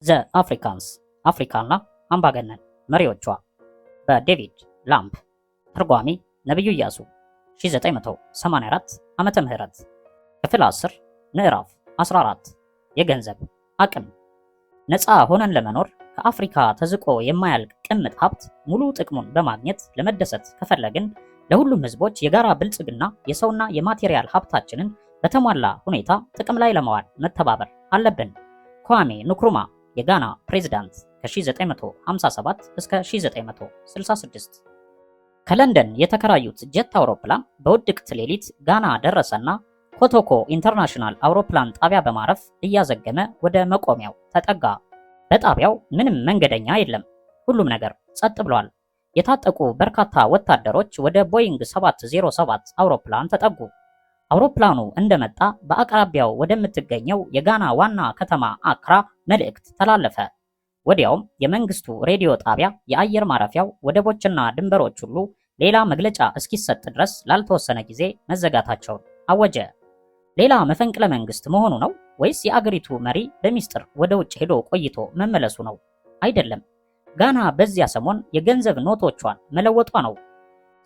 ዘ አፍሪካንስ አፍሪካና አምባገነን መሪዎቿ በዴቪድ ላምፕ ተርጓሚ ነብዩ ኢያሱ 1984 ዓመተ ምህረት ክፍል 10 ምዕራፍ 14 የገንዘብ አቅም ነፃ ሆነን ለመኖር ከአፍሪካ ተዝቆ የማያልቅ ቅምጥ ሀብት ሙሉ ጥቅሙን በማግኘት ለመደሰት ከፈለግን ለሁሉም ህዝቦች የጋራ ብልጽግና የሰውና የማቴሪያል ሀብታችንን በተሟላ ሁኔታ ጥቅም ላይ ለማዋል መተባበር አለብን። ኳሜ ንክሩማ የጋና ፕሬዝዳንት ከ1957 እስከ 1966 ከለንደን የተከራዩት ጀት አውሮፕላን በውድቅት ሌሊት ጋና ደረሰና ኮቶኮ ኢንተርናሽናል አውሮፕላን ጣቢያ በማረፍ እያዘገመ ወደ መቆሚያው ተጠጋ። በጣቢያው ምንም መንገደኛ የለም። ሁሉም ነገር ጸጥ ብሏል። የታጠቁ በርካታ ወታደሮች ወደ ቦይንግ 707 አውሮፕላን ተጠጉ። አውሮፕላኑ እንደመጣ በአቅራቢያው ወደምትገኘው የጋና ዋና ከተማ አክራ መልእክት ተላለፈ። ወዲያውም የመንግስቱ ሬዲዮ ጣቢያ የአየር ማረፊያው ወደቦችና ድንበሮች ሁሉ ሌላ መግለጫ እስኪሰጥ ድረስ ላልተወሰነ ጊዜ መዘጋታቸውን አወጀ። ሌላ መፈንቅለ መንግስት መሆኑ ነው ወይስ የአገሪቱ መሪ በሚስጥር ወደ ውጭ ሄዶ ቆይቶ መመለሱ ነው? አይደለም። ጋና በዚያ ሰሞን የገንዘብ ኖቶቿን መለወጧ ነው።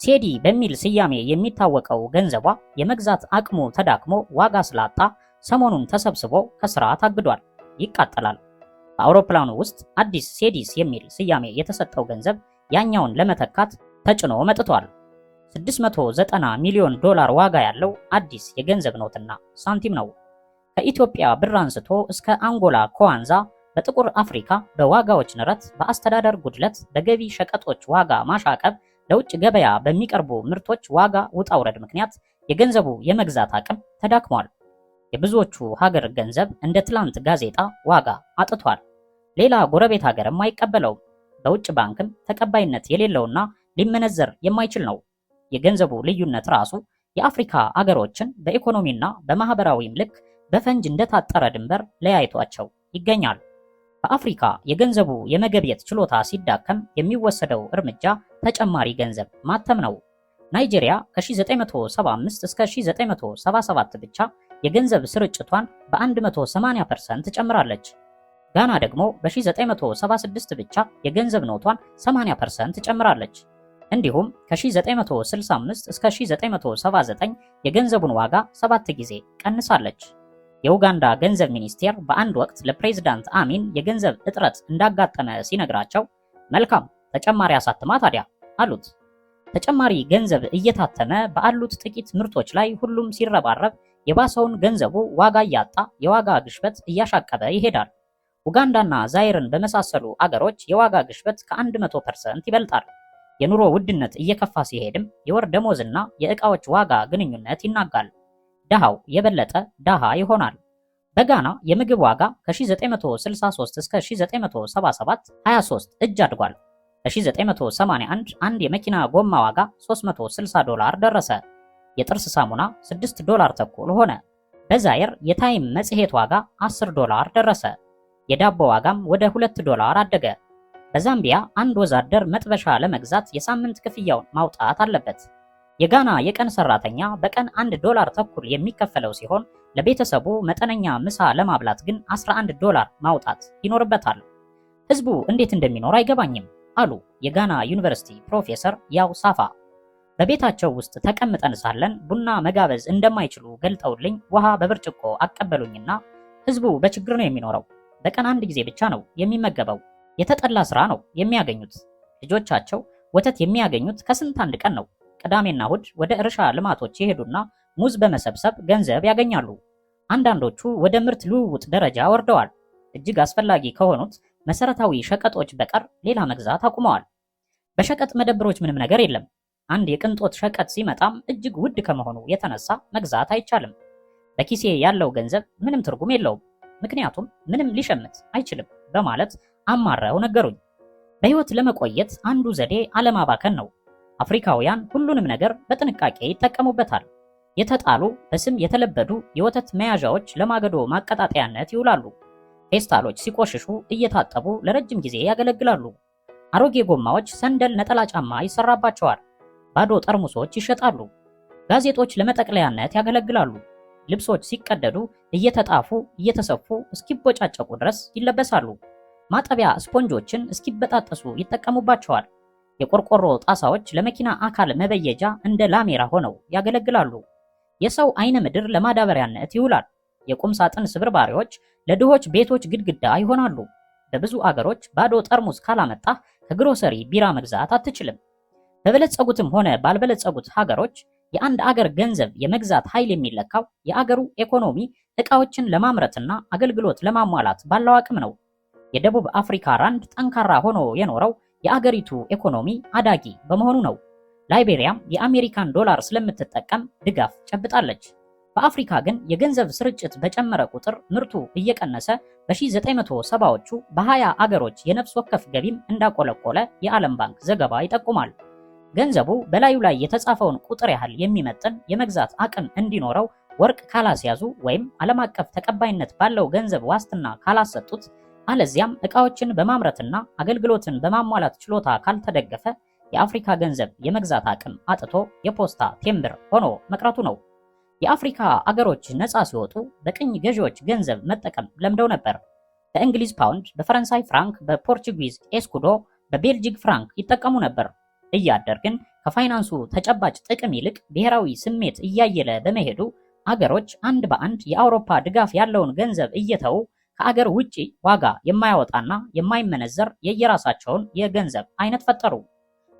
ሴዲ በሚል ስያሜ የሚታወቀው ገንዘቧ የመግዛት አቅሙ ተዳክሞ ዋጋ ስላጣ ሰሞኑን ተሰብስቦ ከስራ ታግዷል፣ ይቃጠላል። በአውሮፕላኑ ውስጥ አዲስ ሴዲስ የሚል ስያሜ የተሰጠው ገንዘብ ያኛውን ለመተካት ተጭኖ መጥቷል። 690 ሚሊዮን ዶላር ዋጋ ያለው አዲስ የገንዘብ ኖትና ሳንቲም ነው። ከኢትዮጵያ ብር አንስቶ እስከ አንጎላ ኮዋንዛ በጥቁር አፍሪካ በዋጋዎች ንረት፣ በአስተዳደር ጉድለት፣ በገቢ ሸቀጦች ዋጋ ማሻቀብ፣ ለውጭ ገበያ በሚቀርቡ ምርቶች ዋጋ ውጣውረድ ምክንያት የገንዘቡ የመግዛት አቅም ተዳክሟል። የብዙዎቹ ሀገር ገንዘብ እንደ ትላንት ጋዜጣ ዋጋ አጥቷል። ሌላ ጎረቤት ሀገርም አይቀበለውም። በውጭ ባንክም ተቀባይነት የሌለውና ሊመነዘር የማይችል ነው። የገንዘቡ ልዩነት ራሱ የአፍሪካ አገሮችን በኢኮኖሚና በማህበራዊም ልክ በፈንጅ እንደታጠረ ድንበር ለያይቷቸው ይገኛል። በአፍሪካ የገንዘቡ የመገብየት ችሎታ ሲዳከም የሚወሰደው እርምጃ ተጨማሪ ገንዘብ ማተም ነው። ናይጄሪያ ከ1975 እስከ 1977 ብቻ የገንዘብ ስርጭቷን በ180% ጨምራለች። ጋና ደግሞ በ1976 ብቻ የገንዘብ ኖቷን 80% ጨምራለች። እንዲሁም ከ1965 እስከ 1979 የገንዘቡን ዋጋ 7 ጊዜ ቀንሳለች። የኡጋንዳ ገንዘብ ሚኒስቴር በአንድ ወቅት ለፕሬዝዳንት አሚን የገንዘብ እጥረት እንዳጋጠመ ሲነግራቸው መልካም ተጨማሪ አሳትማ ታዲያ አሉት። ተጨማሪ ገንዘብ እየታተመ በአሉት ጥቂት ምርቶች ላይ ሁሉም ሲረባረብ የባሰውን ገንዘቡ ዋጋ እያጣ የዋጋ ግሽበት እያሻቀበ ይሄዳል። ኡጋንዳና ዛይርን በመሳሰሉ አገሮች የዋጋ ግሽበት ከ100% ይበልጣል። የኑሮ ውድነት እየከፋ ሲሄድም የወር ደሞዝና የዕቃዎች ዋጋ ግንኙነት ይናጋል። ደሃው የበለጠ ደሃ ይሆናል። በጋና የምግብ ዋጋ ከ1963 እስከ 1977 23 እጅ አድጓል። በ1981 አንድ የመኪና ጎማ ዋጋ 360 ዶላር ደረሰ። የጥርስ ሳሙና 6 ዶላር ተኩል ሆነ። በዛይር የታይም መጽሔት ዋጋ 10 ዶላር ደረሰ። የዳቦ ዋጋም ወደ 2 ዶላር አደገ። በዛምቢያ አንድ ወዛደር መጥበሻ ለመግዛት የሳምንት ክፍያውን ማውጣት አለበት። የጋና የቀን ሰራተኛ በቀን 1 ዶላር ተኩል የሚከፈለው ሲሆን ለቤተሰቡ መጠነኛ ምሳ ለማብላት ግን 11 ዶላር ማውጣት ይኖርበታል። ህዝቡ እንዴት እንደሚኖር አይገባኝም አሉ የጋና ዩኒቨርሲቲ ፕሮፌሰር ያው ሳፋ። በቤታቸው ውስጥ ተቀምጠን ሳለን ቡና መጋበዝ እንደማይችሉ ገልጠውልኝ ውሃ በብርጭቆ አቀበሉኝና ህዝቡ በችግር ነው የሚኖረው። በቀን 1 ጊዜ ብቻ ነው የሚመገበው። የተጠላ ስራ ነው የሚያገኙት። ልጆቻቸው ወተት የሚያገኙት ከስንት አንድ ቀን ነው። ቅዳሜና እሁድ ወደ እርሻ ልማቶች ይሄዱና ሙዝ በመሰብሰብ ገንዘብ ያገኛሉ። አንዳንዶቹ ወደ ምርት ልውውጥ ደረጃ ወርደዋል። እጅግ አስፈላጊ ከሆኑት መሰረታዊ ሸቀጦች በቀር ሌላ መግዛት አቁመዋል። በሸቀጥ መደብሮች ምንም ነገር የለም። አንድ የቅንጦት ሸቀጥ ሲመጣም እጅግ ውድ ከመሆኑ የተነሳ መግዛት አይቻልም። በኪሴ ያለው ገንዘብ ምንም ትርጉም የለውም፣ ምክንያቱም ምንም ሊሸምት አይችልም በማለት አማረው ነገሩኝ። በህይወት ለመቆየት አንዱ ዘዴ አለማባከን ነው። አፍሪካውያን ሁሉንም ነገር በጥንቃቄ ይጠቀሙበታል። የተጣሉ በስም የተለበዱ የወተት መያዣዎች ለማገዶ ማቀጣጠያነት ይውላሉ። ፌስታሎች ሲቆሽሹ እየታጠቡ ለረጅም ጊዜ ያገለግላሉ። አሮጌ ጎማዎች ሰንደል ነጠላ ጫማ ይሰራባቸዋል። ባዶ ጠርሙሶች ይሸጣሉ። ጋዜጦች ለመጠቅለያነት ያገለግላሉ። ልብሶች ሲቀደዱ እየተጣፉ እየተሰፉ እስኪቦጫጨቁ ድረስ ይለበሳሉ። ማጠቢያ ስፖንጆችን እስኪበጣጠሱ ይጠቀሙባቸዋል። የቆርቆሮ ጣሳዎች ለመኪና አካል መበየጃ እንደ ላሜራ ሆነው ያገለግላሉ። የሰው አይነ ምድር ለማዳበሪያነት ይውላል። የቁም ሳጥን ስብርባሪዎች ለድሆች ቤቶች ግድግዳ ይሆናሉ። በብዙ አገሮች ባዶ ጠርሙስ ካላመጣህ ከግሮሰሪ ቢራ መግዛት አትችልም። በበለጸጉትም ሆነ ባልበለጸጉት ሀገሮች የአንድ አገር ገንዘብ የመግዛት ኃይል የሚለካው የአገሩ ኢኮኖሚ ዕቃዎችን ለማምረትና አገልግሎት ለማሟላት ባለው አቅም ነው። የደቡብ አፍሪካ ራንድ ጠንካራ ሆኖ የኖረው የአገሪቱ ኢኮኖሚ አዳጊ በመሆኑ ነው። ላይቤሪያም የአሜሪካን ዶላር ስለምትጠቀም ድጋፍ ጨብጣለች። በአፍሪካ ግን የገንዘብ ስርጭት በጨመረ ቁጥር ምርቱ እየቀነሰ በ1970ዎቹ በ20 አገሮች የነፍስ ወከፍ ገቢም እንዳቆለቆለ የዓለም ባንክ ዘገባ ይጠቁማል። ገንዘቡ በላዩ ላይ የተጻፈውን ቁጥር ያህል የሚመጥን የመግዛት አቅም እንዲኖረው ወርቅ ካላስያዙ ወይም ዓለም አቀፍ ተቀባይነት ባለው ገንዘብ ዋስትና ካላሰጡት፣ አለዚያም ዕቃዎችን በማምረትና አገልግሎትን በማሟላት ችሎታ ካልተደገፈ የአፍሪካ ገንዘብ የመግዛት አቅም አጥቶ የፖስታ ቴምብር ሆኖ መቅረቱ ነው። የአፍሪካ አገሮች ነፃ ሲወጡ በቅኝ ገዢዎች ገንዘብ መጠቀም ለምደው ነበር። በእንግሊዝ ፓውንድ፣ በፈረንሳይ ፍራንክ፣ በፖርቹጊዝ ኤስኩዶ፣ በቤልጂክ ፍራንክ ይጠቀሙ ነበር። እያደር ግን ከፋይናንሱ ተጨባጭ ጥቅም ይልቅ ብሔራዊ ስሜት እያየለ በመሄዱ አገሮች አንድ በአንድ የአውሮፓ ድጋፍ ያለውን ገንዘብ እየተው ከአገር ውጪ ዋጋ የማያወጣና የማይመነዘር የየራሳቸውን የገንዘብ አይነት ፈጠሩ።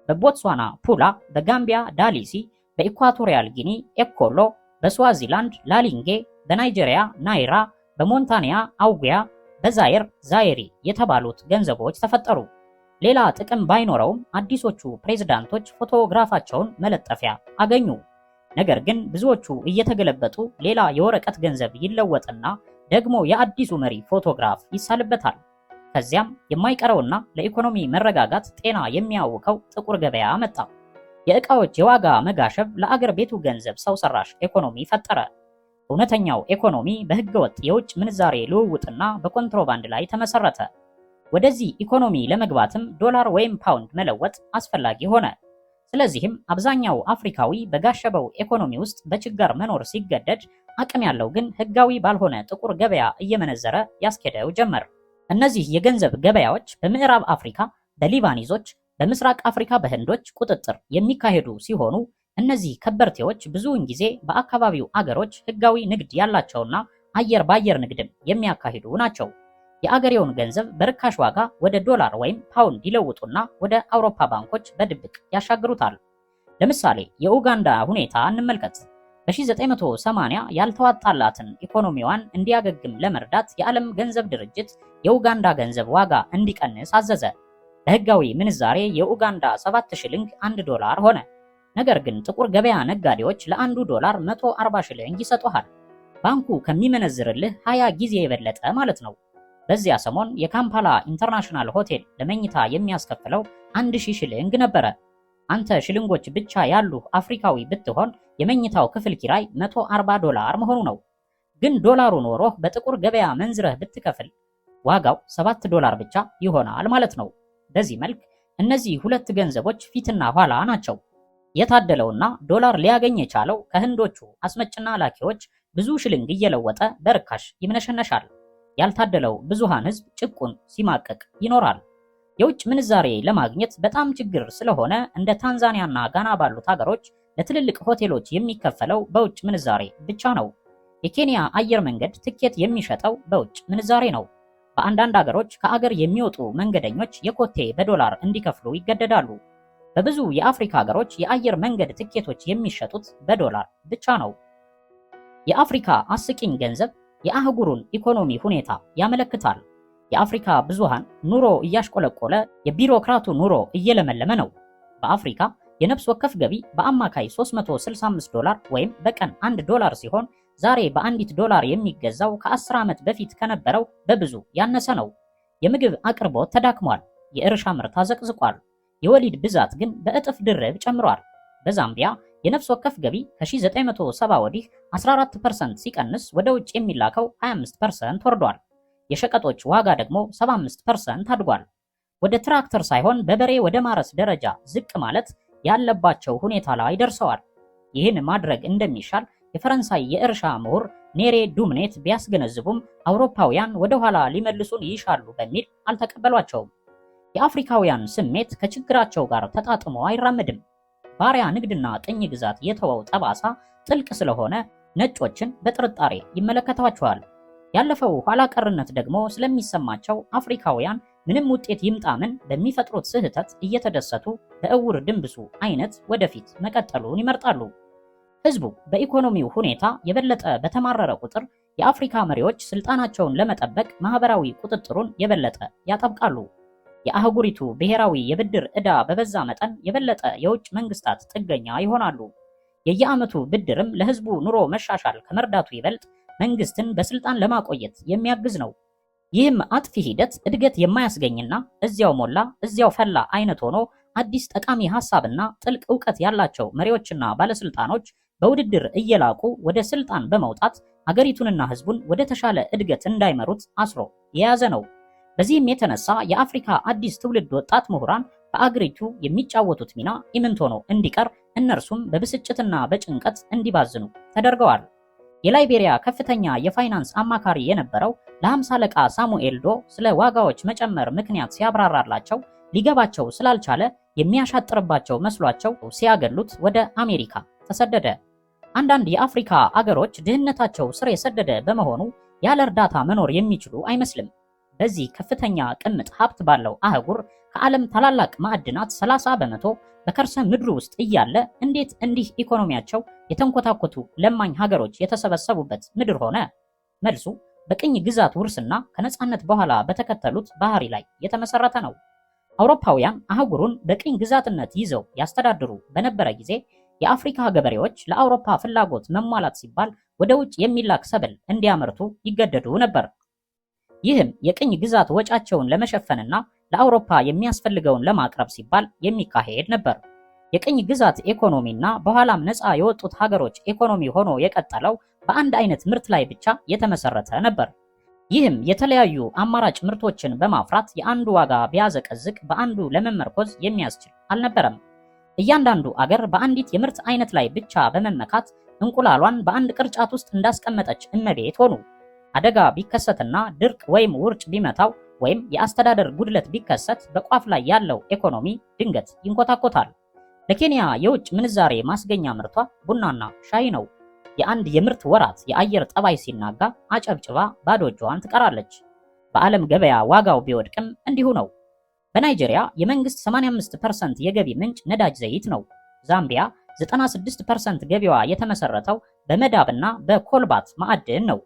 በቦትስዋና ፑላ፣ በጋምቢያ ዳሊሲ፣ በኢኳቶሪያል ጊኒ ኤኮሎ፣ በስዋዚላንድ ላሊንጌ፣ በናይጄሪያ ናይራ፣ በሞንታኒያ አውጉያ፣ በዛይር ዛይሪ የተባሉት ገንዘቦች ተፈጠሩ። ሌላ ጥቅም ባይኖረውም አዲሶቹ ፕሬዝዳንቶች ፎቶግራፋቸውን መለጠፊያ አገኙ። ነገር ግን ብዙዎቹ እየተገለበጡ ሌላ የወረቀት ገንዘብ ይለወጥና ደግሞ የአዲሱ መሪ ፎቶግራፍ ይሳልበታል። ከዚያም የማይቀረውና ለኢኮኖሚ መረጋጋት ጤና የሚያውከው ጥቁር ገበያ መጣ። የዕቃዎች የዋጋ መጋሸብ ለአገር ቤቱ ገንዘብ ሰው ሰራሽ ኢኮኖሚ ፈጠረ። እውነተኛው ኢኮኖሚ በህገወጥ የውጭ ምንዛሬ ልውውጥና በኮንትሮባንድ ላይ ተመሰረተ። ወደዚህ ኢኮኖሚ ለመግባትም ዶላር ወይም ፓውንድ መለወጥ አስፈላጊ ሆነ። ስለዚህም አብዛኛው አፍሪካዊ በጋሸበው ኢኮኖሚ ውስጥ በችጋር መኖር ሲገደድ፣ አቅም ያለው ግን ህጋዊ ባልሆነ ጥቁር ገበያ እየመነዘረ ያስኬደው ጀመር። እነዚህ የገንዘብ ገበያዎች በምዕራብ አፍሪካ በሊባኒዞች፣ በምስራቅ አፍሪካ በህንዶች ቁጥጥር የሚካሄዱ ሲሆኑ እነዚህ ከበርቴዎች ብዙውን ጊዜ በአካባቢው አገሮች ህጋዊ ንግድ ያላቸውና አየር ባየር ንግድም የሚያካሂዱ ናቸው። የአገሬውን ገንዘብ በርካሽ ዋጋ ወደ ዶላር ወይም ፓውንድ ይለውጡና ወደ አውሮፓ ባንኮች በድብቅ ያሻግሩታል። ለምሳሌ የኡጋንዳ ሁኔታ እንመልከት። በ1980 ያልተዋጣላትን ኢኮኖሚዋን እንዲያገግም ለመርዳት የዓለም ገንዘብ ድርጅት የኡጋንዳ ገንዘብ ዋጋ እንዲቀንስ አዘዘ። በህጋዊ ምንዛሬ የኡጋንዳ 7 ሽልንግ 1 ዶላር ሆነ። ነገር ግን ጥቁር ገበያ ነጋዴዎች ለአንዱ ዶላር 140 ሽልንግ ይሰጡሃል። ባንኩ ከሚመነዝርልህ 20 ጊዜ የበለጠ ማለት ነው። በዚያ ሰሞን የካምፓላ ኢንተርናሽናል ሆቴል ለመኝታ የሚያስከፍለው 1000 ሽልንግ ነበረ። አንተ ሽልንጎች ብቻ ያሉ አፍሪካዊ ብትሆን የመኝታው ክፍል ኪራይ 140 ዶላር መሆኑ ነው። ግን ዶላሩ ኖሮህ በጥቁር ገበያ መንዝረህ ብትከፍል ዋጋው 7 ዶላር ብቻ ይሆናል ማለት ነው። በዚህ መልክ እነዚህ ሁለት ገንዘቦች ፊትና ኋላ ናቸው። የታደለውና ዶላር ሊያገኝ የቻለው ከህንዶቹ አስመጭና ላኪዎች ብዙ ሽልንግ እየለወጠ በርካሽ ይምነሸነሻል። ያልታደለው ብዙሃን ህዝብ ጭቁን ሲማቀቅ ይኖራል። የውጭ ምንዛሬ ለማግኘት በጣም ችግር ስለሆነ እንደ ታንዛኒያና ጋና ባሉት ሀገሮች ለትልልቅ ሆቴሎች የሚከፈለው በውጭ ምንዛሬ ብቻ ነው። የኬንያ አየር መንገድ ትኬት የሚሸጠው በውጭ ምንዛሬ ነው። በአንዳንድ ሀገሮች ከአገር የሚወጡ መንገደኞች የኮቴ በዶላር እንዲከፍሉ ይገደዳሉ። በብዙ የአፍሪካ ሀገሮች የአየር መንገድ ትኬቶች የሚሸጡት በዶላር ብቻ ነው። የአፍሪካ አስቂኝ ገንዘብ የአህጉሩን ኢኮኖሚ ሁኔታ ያመለክታል። የአፍሪካ ብዙሃን ኑሮ እያሽቆለቆለ የቢሮክራቱ ኑሮ እየለመለመ ነው። በአፍሪካ የነፍስ ወከፍ ገቢ በአማካይ 365 ዶላር ወይም በቀን 1 ዶላር ሲሆን ዛሬ በአንዲት ዶላር የሚገዛው ከ10 ዓመት በፊት ከነበረው በብዙ ያነሰ ነው። የምግብ አቅርቦት ተዳክሟል። የእርሻ ምርት አዘቅዝቋል። የወሊድ ብዛት ግን በእጥፍ ድርብ ጨምሯል። በዛምቢያ የነፍስ ወከፍ ገቢ ከ1970 ወዲህ 14% ሲቀንስ ወደ ውጭ የሚላከው 25% ወርዷል። የሸቀጦች ዋጋ ደግሞ 75% አድጓል። ወደ ትራክተር ሳይሆን በበሬ ወደ ማረስ ደረጃ ዝቅ ማለት ያለባቸው ሁኔታ ላይ ደርሰዋል። ይህን ማድረግ እንደሚሻል የፈረንሳይ የእርሻ ምሁር ኔሬ ዱምኔት ቢያስገነዝቡም አውሮፓውያን ወደ ኋላ ሊመልሱን ይሻሉ በሚል አልተቀበሏቸውም። የአፍሪካውያን ስሜት ከችግራቸው ጋር ተጣጥሞ አይራመድም። ባሪያ ንግድና ቅኝ ግዛት የተወው ጠባሳ ጥልቅ ስለሆነ ነጮችን በጥርጣሬ ይመለከቷቸዋል። ያለፈው ኋላ ቀርነት ደግሞ ስለሚሰማቸው አፍሪካውያን ምንም ውጤት ይምጣ ምን በሚፈጥሩት ስህተት እየተደሰቱ በእውር ድንብሱ አይነት ወደፊት መቀጠሉን ይመርጣሉ። ህዝቡ በኢኮኖሚው ሁኔታ የበለጠ በተማረረ ቁጥር የአፍሪካ መሪዎች ስልጣናቸውን ለመጠበቅ ማህበራዊ ቁጥጥሩን የበለጠ ያጠብቃሉ። የአህጉሪቱ ብሔራዊ የብድር ዕዳ በበዛ መጠን የበለጠ የውጭ መንግስታት ጥገኛ ይሆናሉ። የየዓመቱ ብድርም ለህዝቡ ኑሮ መሻሻል ከመርዳቱ ይበልጥ መንግስትን በስልጣን ለማቆየት የሚያግዝ ነው። ይህም አጥፊ ሂደት እድገት የማያስገኝና እዚያው ሞላ እዚያው ፈላ አይነት ሆኖ አዲስ ጠቃሚ ሐሳብና ጥልቅ ዕውቀት ያላቸው መሪዎችና ባለስልጣኖች በውድድር እየላቁ ወደ ስልጣን በመውጣት አገሪቱንና ህዝቡን ወደ ተሻለ እድገት እንዳይመሩት አስሮ የያዘ ነው። በዚህም የተነሳ የአፍሪካ አዲስ ትውልድ ወጣት ምሁራን በአገሪቱ የሚጫወቱት ሚና ኢምንት ሆኖ እንዲቀር እነርሱም በብስጭትና በጭንቀት እንዲባዝኑ ተደርገዋል። የላይቤሪያ ከፍተኛ የፋይናንስ አማካሪ የነበረው ለ50 አለቃ ሳሙኤል ዶ ስለ ዋጋዎች መጨመር ምክንያት ሲያብራራላቸው ሊገባቸው ስላልቻለ የሚያሻጥርባቸው መስሏቸው ሲያገሉት ወደ አሜሪካ ተሰደደ። አንዳንድ የአፍሪካ አገሮች ድህነታቸው ስር የሰደደ በመሆኑ ያለ እርዳታ መኖር የሚችሉ አይመስልም። በዚህ ከፍተኛ ቅምጥ ሀብት ባለው አህጉር ከዓለም ታላላቅ ማዕድናት 30 በመቶ በከርሰ ምድሩ ውስጥ እያለ እንዴት እንዲህ ኢኮኖሚያቸው የተንኮታኮቱ ለማኝ ሀገሮች የተሰበሰቡበት ምድር ሆነ? መልሱ በቅኝ ግዛት ውርስና ከነጻነት በኋላ በተከተሉት ባህሪ ላይ የተመሰረተ ነው። አውሮፓውያን አህጉሩን በቅኝ ግዛትነት ይዘው ያስተዳድሩ በነበረ ጊዜ የአፍሪካ ገበሬዎች ለአውሮፓ ፍላጎት መሟላት ሲባል ወደ ውጭ የሚላክ ሰብል እንዲያመርቱ ይገደዱ ነበር። ይህም የቅኝ ግዛት ወጫቸውን ለመሸፈንና ለአውሮፓ የሚያስፈልገውን ለማቅረብ ሲባል የሚካሄድ ነበር። የቅኝ ግዛት ኢኮኖሚና በኋላም ነፃ የወጡት ሀገሮች ኢኮኖሚ ሆኖ የቀጠለው በአንድ አይነት ምርት ላይ ብቻ የተመሰረተ ነበር። ይህም የተለያዩ አማራጭ ምርቶችን በማፍራት የአንዱ ዋጋ ቢያዘቀዝቅ በአንዱ ለመመርኮዝ የሚያስችል አልነበረም። እያንዳንዱ አገር በአንዲት የምርት አይነት ላይ ብቻ በመመካት እንቁላሏን በአንድ ቅርጫት ውስጥ እንዳስቀመጠች እመቤት ሆኑ። አደጋ ቢከሰትና ድርቅ ወይም ውርጭ ቢመታው ወይም የአስተዳደር ጉድለት ቢከሰት በቋፍ ላይ ያለው ኢኮኖሚ ድንገት ይንኮታኮታል። ለኬንያ የውጭ ምንዛሬ ማስገኛ ምርቷ ቡናና ሻይ ነው። የአንድ የምርት ወራት የአየር ጠባይ ሲናጋ አጨብጭባ ባዶ እጇን ትቀራለች። በዓለም ገበያ ዋጋው ቢወድቅም እንዲሁ ነው። በናይጄሪያ የመንግስት 85% የገቢ ምንጭ ነዳጅ ዘይት ነው። ዛምቢያ 96% ገቢዋ የተመሰረተው በመዳብና በኮልባት ማዕድን ነው።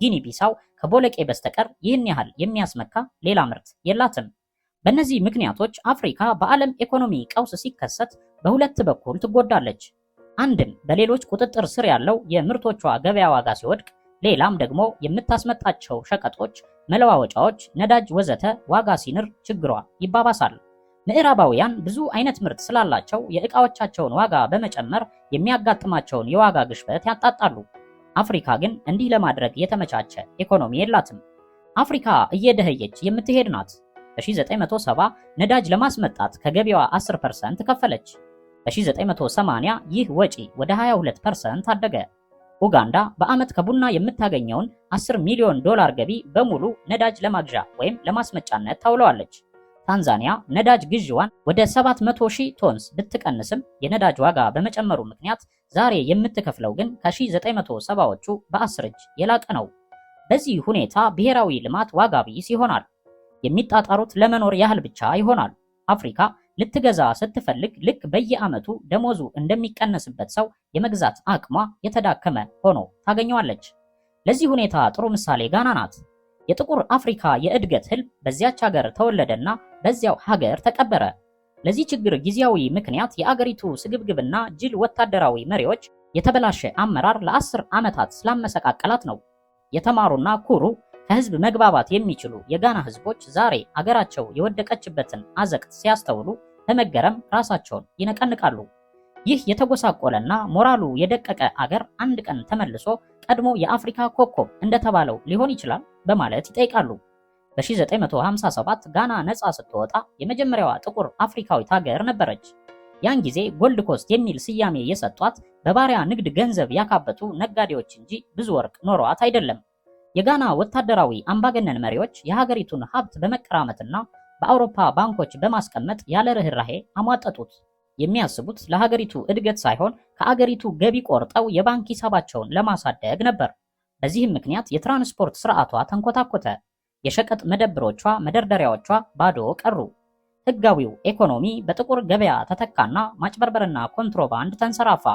ጊኒ ቢሳው ከቦለቄ በስተቀር ይህን ያህል የሚያስመካ ሌላ ምርት የላትም። በእነዚህ ምክንያቶች አፍሪካ በዓለም ኢኮኖሚ ቀውስ ሲከሰት በሁለት በኩል ትጎዳለች። አንድም በሌሎች ቁጥጥር ስር ያለው የምርቶቿ ገበያ ዋጋ ሲወድቅ፣ ሌላም ደግሞ የምታስመጣቸው ሸቀጦች፣ መለዋወጫዎች፣ ነዳጅ ወዘተ ዋጋ ሲንር ችግሯ ይባባሳል። ምዕራባውያን ብዙ አይነት ምርት ስላላቸው የዕቃዎቻቸውን ዋጋ በመጨመር የሚያጋጥማቸውን የዋጋ ግሽበት ያጣጣሉ። አፍሪካ ግን እንዲህ ለማድረግ የተመቻቸ ኢኮኖሚ የላትም። አፍሪካ እየደህየች የምትሄድ ናት። በ1970 ነዳጅ ለማስመጣት ከገቢዋ 10% ከፈለች። በ1980 ይህ ወጪ ወደ 22% አደገ። ኡጋንዳ በዓመት ከቡና የምታገኘውን 10 ሚሊዮን ዶላር ገቢ በሙሉ ነዳጅ ለማግዣ ወይም ለማስመጫነት ታውለዋለች። ታንዛኒያ ነዳጅ ግዢዋን ወደ 700,000 ቶንስ ብትቀንስም የነዳጅ ዋጋ በመጨመሩ ምክንያት ዛሬ የምትከፍለው ግን ከ1970ዎቹ በ10 እጅ የላቀ ነው። በዚህ ሁኔታ ብሔራዊ ልማት ዋጋ ቢስ ይሆናል። የሚጣጣሩት ለመኖር ያህል ብቻ ይሆናል። አፍሪካ ልትገዛ ስትፈልግ ልክ በየዓመቱ ደሞዙ እንደሚቀነስበት ሰው የመግዛት አቅሟ የተዳከመ ሆኖ ታገኘዋለች። ለዚህ ሁኔታ ጥሩ ምሳሌ ጋና ናት። የጥቁር አፍሪካ የእድገት ህልም በዚያች ሀገር ተወለደና በዚያው ሀገር ተቀበረ። ለዚህ ችግር ጊዜያዊ ምክንያት የአገሪቱ ስግብግብና ጅል ወታደራዊ መሪዎች የተበላሸ አመራር ለ10 ዓመታት ስላመሰቃቀላት ነው። የተማሩና ኩሩ ከህዝብ መግባባት የሚችሉ የጋና ህዝቦች ዛሬ አገራቸው የወደቀችበትን አዘቅት ሲያስተውሉ በመገረም ራሳቸውን ይነቀንቃሉ። ይህ የተጎሳቆለና ሞራሉ የደቀቀ አገር አንድ ቀን ተመልሶ ቀድሞ የአፍሪካ ኮከብ እንደተባለው ሊሆን ይችላል በማለት ይጠይቃሉ። በ1957 ጋና ነፃ ስትወጣ የመጀመሪያዋ ጥቁር አፍሪካዊት ሀገር ነበረች። ያን ጊዜ ጎልድ ኮስት የሚል ስያሜ የሰጧት በባሪያ ንግድ ገንዘብ ያካበቱ ነጋዴዎች እንጂ ብዙ ወርቅ ኖሯት አይደለም። የጋና ወታደራዊ አምባገነን መሪዎች የሀገሪቱን ሀብት በመቀራመትና በአውሮፓ ባንኮች በማስቀመጥ ያለ ርህራሄ አሟጠጡት። የሚያስቡት ለሀገሪቱ እድገት ሳይሆን ከአገሪቱ ገቢ ቆርጠው የባንክ ሂሳባቸውን ለማሳደግ ነበር። በዚህም ምክንያት የትራንስፖርት ስርዓቷ ተንኮታኮተ። የሸቀጥ መደብሮቿ፣ መደርደሪያዎቿ ባዶ ቀሩ። ህጋዊው ኢኮኖሚ በጥቁር ገበያ ተተካና ማጭበርበርና ኮንትሮባንድ ተንሰራፋ።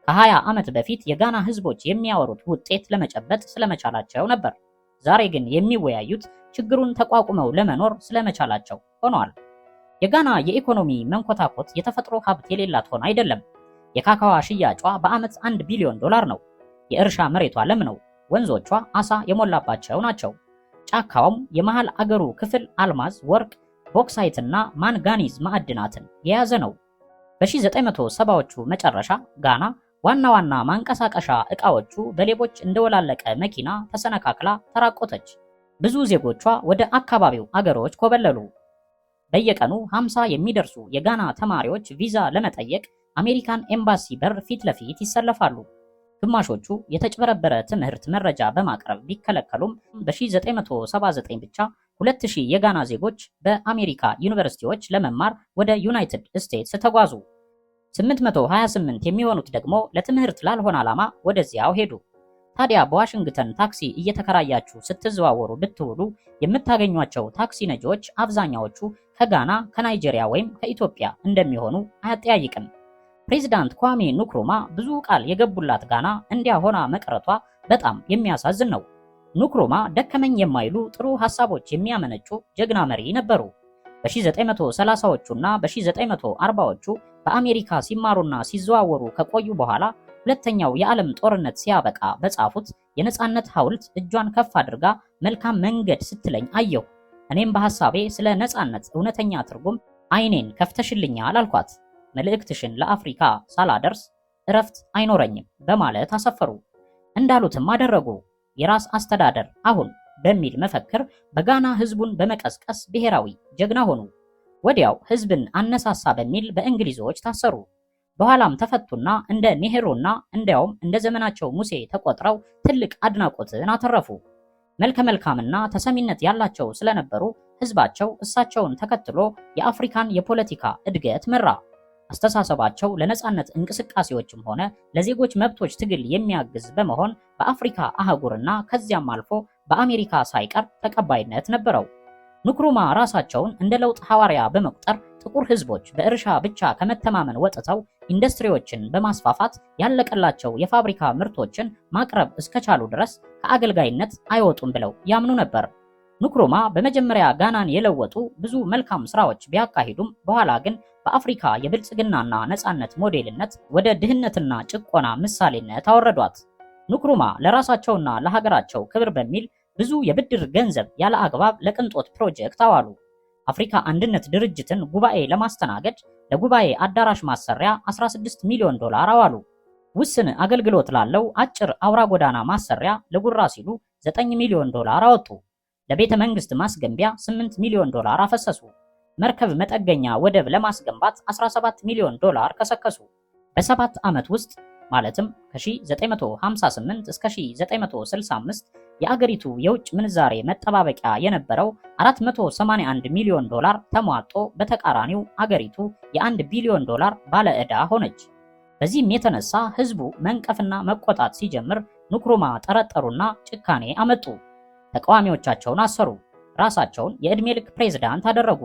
ከ20 ዓመት በፊት የጋና ህዝቦች የሚያወሩት ውጤት ለመጨበጥ ስለመቻላቸው ነበር። ዛሬ ግን የሚወያዩት ችግሩን ተቋቁመው ለመኖር ስለመቻላቸው ሆኗል። የጋና የኢኮኖሚ መንኮታኮት የተፈጥሮ ሀብት የሌላት ሆነ አይደለም። የካካዋ ሽያጯ በዓመት $1 ቢሊዮን ነው። የእርሻ መሬቷ ለም ነው። ወንዞቿ አሳ የሞላባቸው ናቸው። ጫካውም የመሃል አገሩ ክፍል አልማዝ፣ ወርቅ፣ ቦክሳይትና ማንጋኒዝ ማዕድናትን የያዘ ነው። በ1970ዎቹ መጨረሻ ጋና ዋና ዋና ማንቀሳቀሻ ዕቃዎቹ በሌቦች እንደወላለቀ መኪና ተሰነካክላ ተራቆተች። ብዙ ዜጎቿ ወደ አካባቢው አገሮች ኮበለሉ። በየቀኑ 50 የሚደርሱ የጋና ተማሪዎች ቪዛ ለመጠየቅ አሜሪካን ኤምባሲ በር ፊት ለፊት ይሰለፋሉ። ግማሾቹ የተጭበረበረ ትምህርት መረጃ በማቅረብ ቢከለከሉም በ1979 ብቻ 2000 የጋና ዜጎች በአሜሪካ ዩኒቨርሲቲዎች ለመማር ወደ ዩናይትድ ስቴትስ ተጓዙ። 828 የሚሆኑት ደግሞ ለትምህርት ላልሆነ ዓላማ ወደዚያው ሄዱ። ታዲያ በዋሽንግተን ታክሲ እየተከራያችሁ ስትዘዋወሩ ብትውሉ የምታገኟቸው ታክሲ ነጂዎች አብዛኛዎቹ ከጋና፣ ከናይጄሪያ ወይም ከኢትዮጵያ እንደሚሆኑ አያጠያይቅም። ፕሬዚዳንት ኳሜ ኑክሩማ ብዙ ቃል የገቡላት ጋና እንዲያ ሆና መቅረቷ በጣም የሚያሳዝን ነው። ኑክሩማ ደከመኝ የማይሉ ጥሩ ሐሳቦች የሚያመነጩ ጀግና መሪ ነበሩ። በ1930ዎቹና በ1940ዎቹ በአሜሪካ ሲማሩና ሲዘዋወሩ ከቆዩ በኋላ ሁለተኛው የዓለም ጦርነት ሲያበቃ በጻፉት የነጻነት ሐውልት እጇን ከፍ አድርጋ መልካም መንገድ ስትለኝ አየሁ። እኔም በሐሳቤ ስለ ነጻነት እውነተኛ ትርጉም አይኔን ከፍተሽልኛል አልኳት። መልእክትሽን ለአፍሪካ ሳላደርስ እረፍት አይኖረኝም በማለት አሰፈሩ። እንዳሉትም አደረጉ። የራስ አስተዳደር አሁን በሚል መፈክር በጋና ህዝቡን በመቀስቀስ ብሔራዊ ጀግና ሆኑ። ወዲያው ህዝብን አነሳሳ በሚል በእንግሊዞች ታሰሩ። በኋላም ተፈቱና እንደ ኔሄሩና እንዲያውም እንደ ዘመናቸው ሙሴ ተቆጥረው ትልቅ አድናቆትን አተረፉ። መልከ መልካምና ተሰሚነት ያላቸው ስለነበሩ ህዝባቸው እሳቸውን ተከትሎ የአፍሪካን የፖለቲካ እድገት መራ። አስተሳሰባቸው ለነጻነት እንቅስቃሴዎችም ሆነ ለዜጎች መብቶች ትግል የሚያግዝ በመሆን በአፍሪካ አህጉርና ከዚያም አልፎ በአሜሪካ ሳይቀር ተቀባይነት ነበረው። ኑክሩማ ራሳቸውን እንደ ለውጥ ሐዋርያ በመቁጠር ጥቁር ህዝቦች በእርሻ ብቻ ከመተማመን ወጥተው ኢንዱስትሪዎችን በማስፋፋት ያለቀላቸው የፋብሪካ ምርቶችን ማቅረብ እስከቻሉ ድረስ ከአገልጋይነት አይወጡም ብለው ያምኑ ነበር። ኑክሩማ በመጀመሪያ ጋናን የለወጡ ብዙ መልካም ስራዎች ቢያካሂዱም በኋላ ግን በአፍሪካ የብልጽግናና ነጻነት ሞዴልነት ወደ ድህነትና ጭቆና ምሳሌነት አወረዷት። ኑክሩማ ለራሳቸውና ለሀገራቸው ክብር በሚል ብዙ የብድር ገንዘብ ያለ አግባብ ለቅንጦት ፕሮጀክት አዋሉ። አፍሪካ አንድነት ድርጅትን ጉባኤ ለማስተናገድ ለጉባኤ አዳራሽ ማሰሪያ $16 ሚሊዮን አዋሉ። ውስን አገልግሎት ላለው አጭር አውራ ጎዳና ማሰሪያ ለጉራ ሲሉ $9 ሚሊዮን አወጡ። ለቤተ መንግስት ማስገንቢያ $8 ሚሊዮን አፈሰሱ። መርከብ መጠገኛ ወደብ ለማስገንባት $17 ሚሊዮን ከሰከሱ። በ7 ዓመት ውስጥ ማለትም ከ1958 እስከ 1965 የአገሪቱ የውጭ ምንዛሬ መጠባበቂያ የነበረው $481 ሚሊዮን ተሟጦ በተቃራኒው አገሪቱ የ$1 ቢሊዮን ባለ ዕዳ ሆነች። በዚህም የተነሳ ህዝቡ መንቀፍና መቆጣት ሲጀምር ኑክሩማ ጠረጠሩና ጭካኔ አመጡ። ተቃዋሚዎቻቸውን አሰሩ። ራሳቸውን የዕድሜ ልክ ፕሬዝዳንት አደረጉ።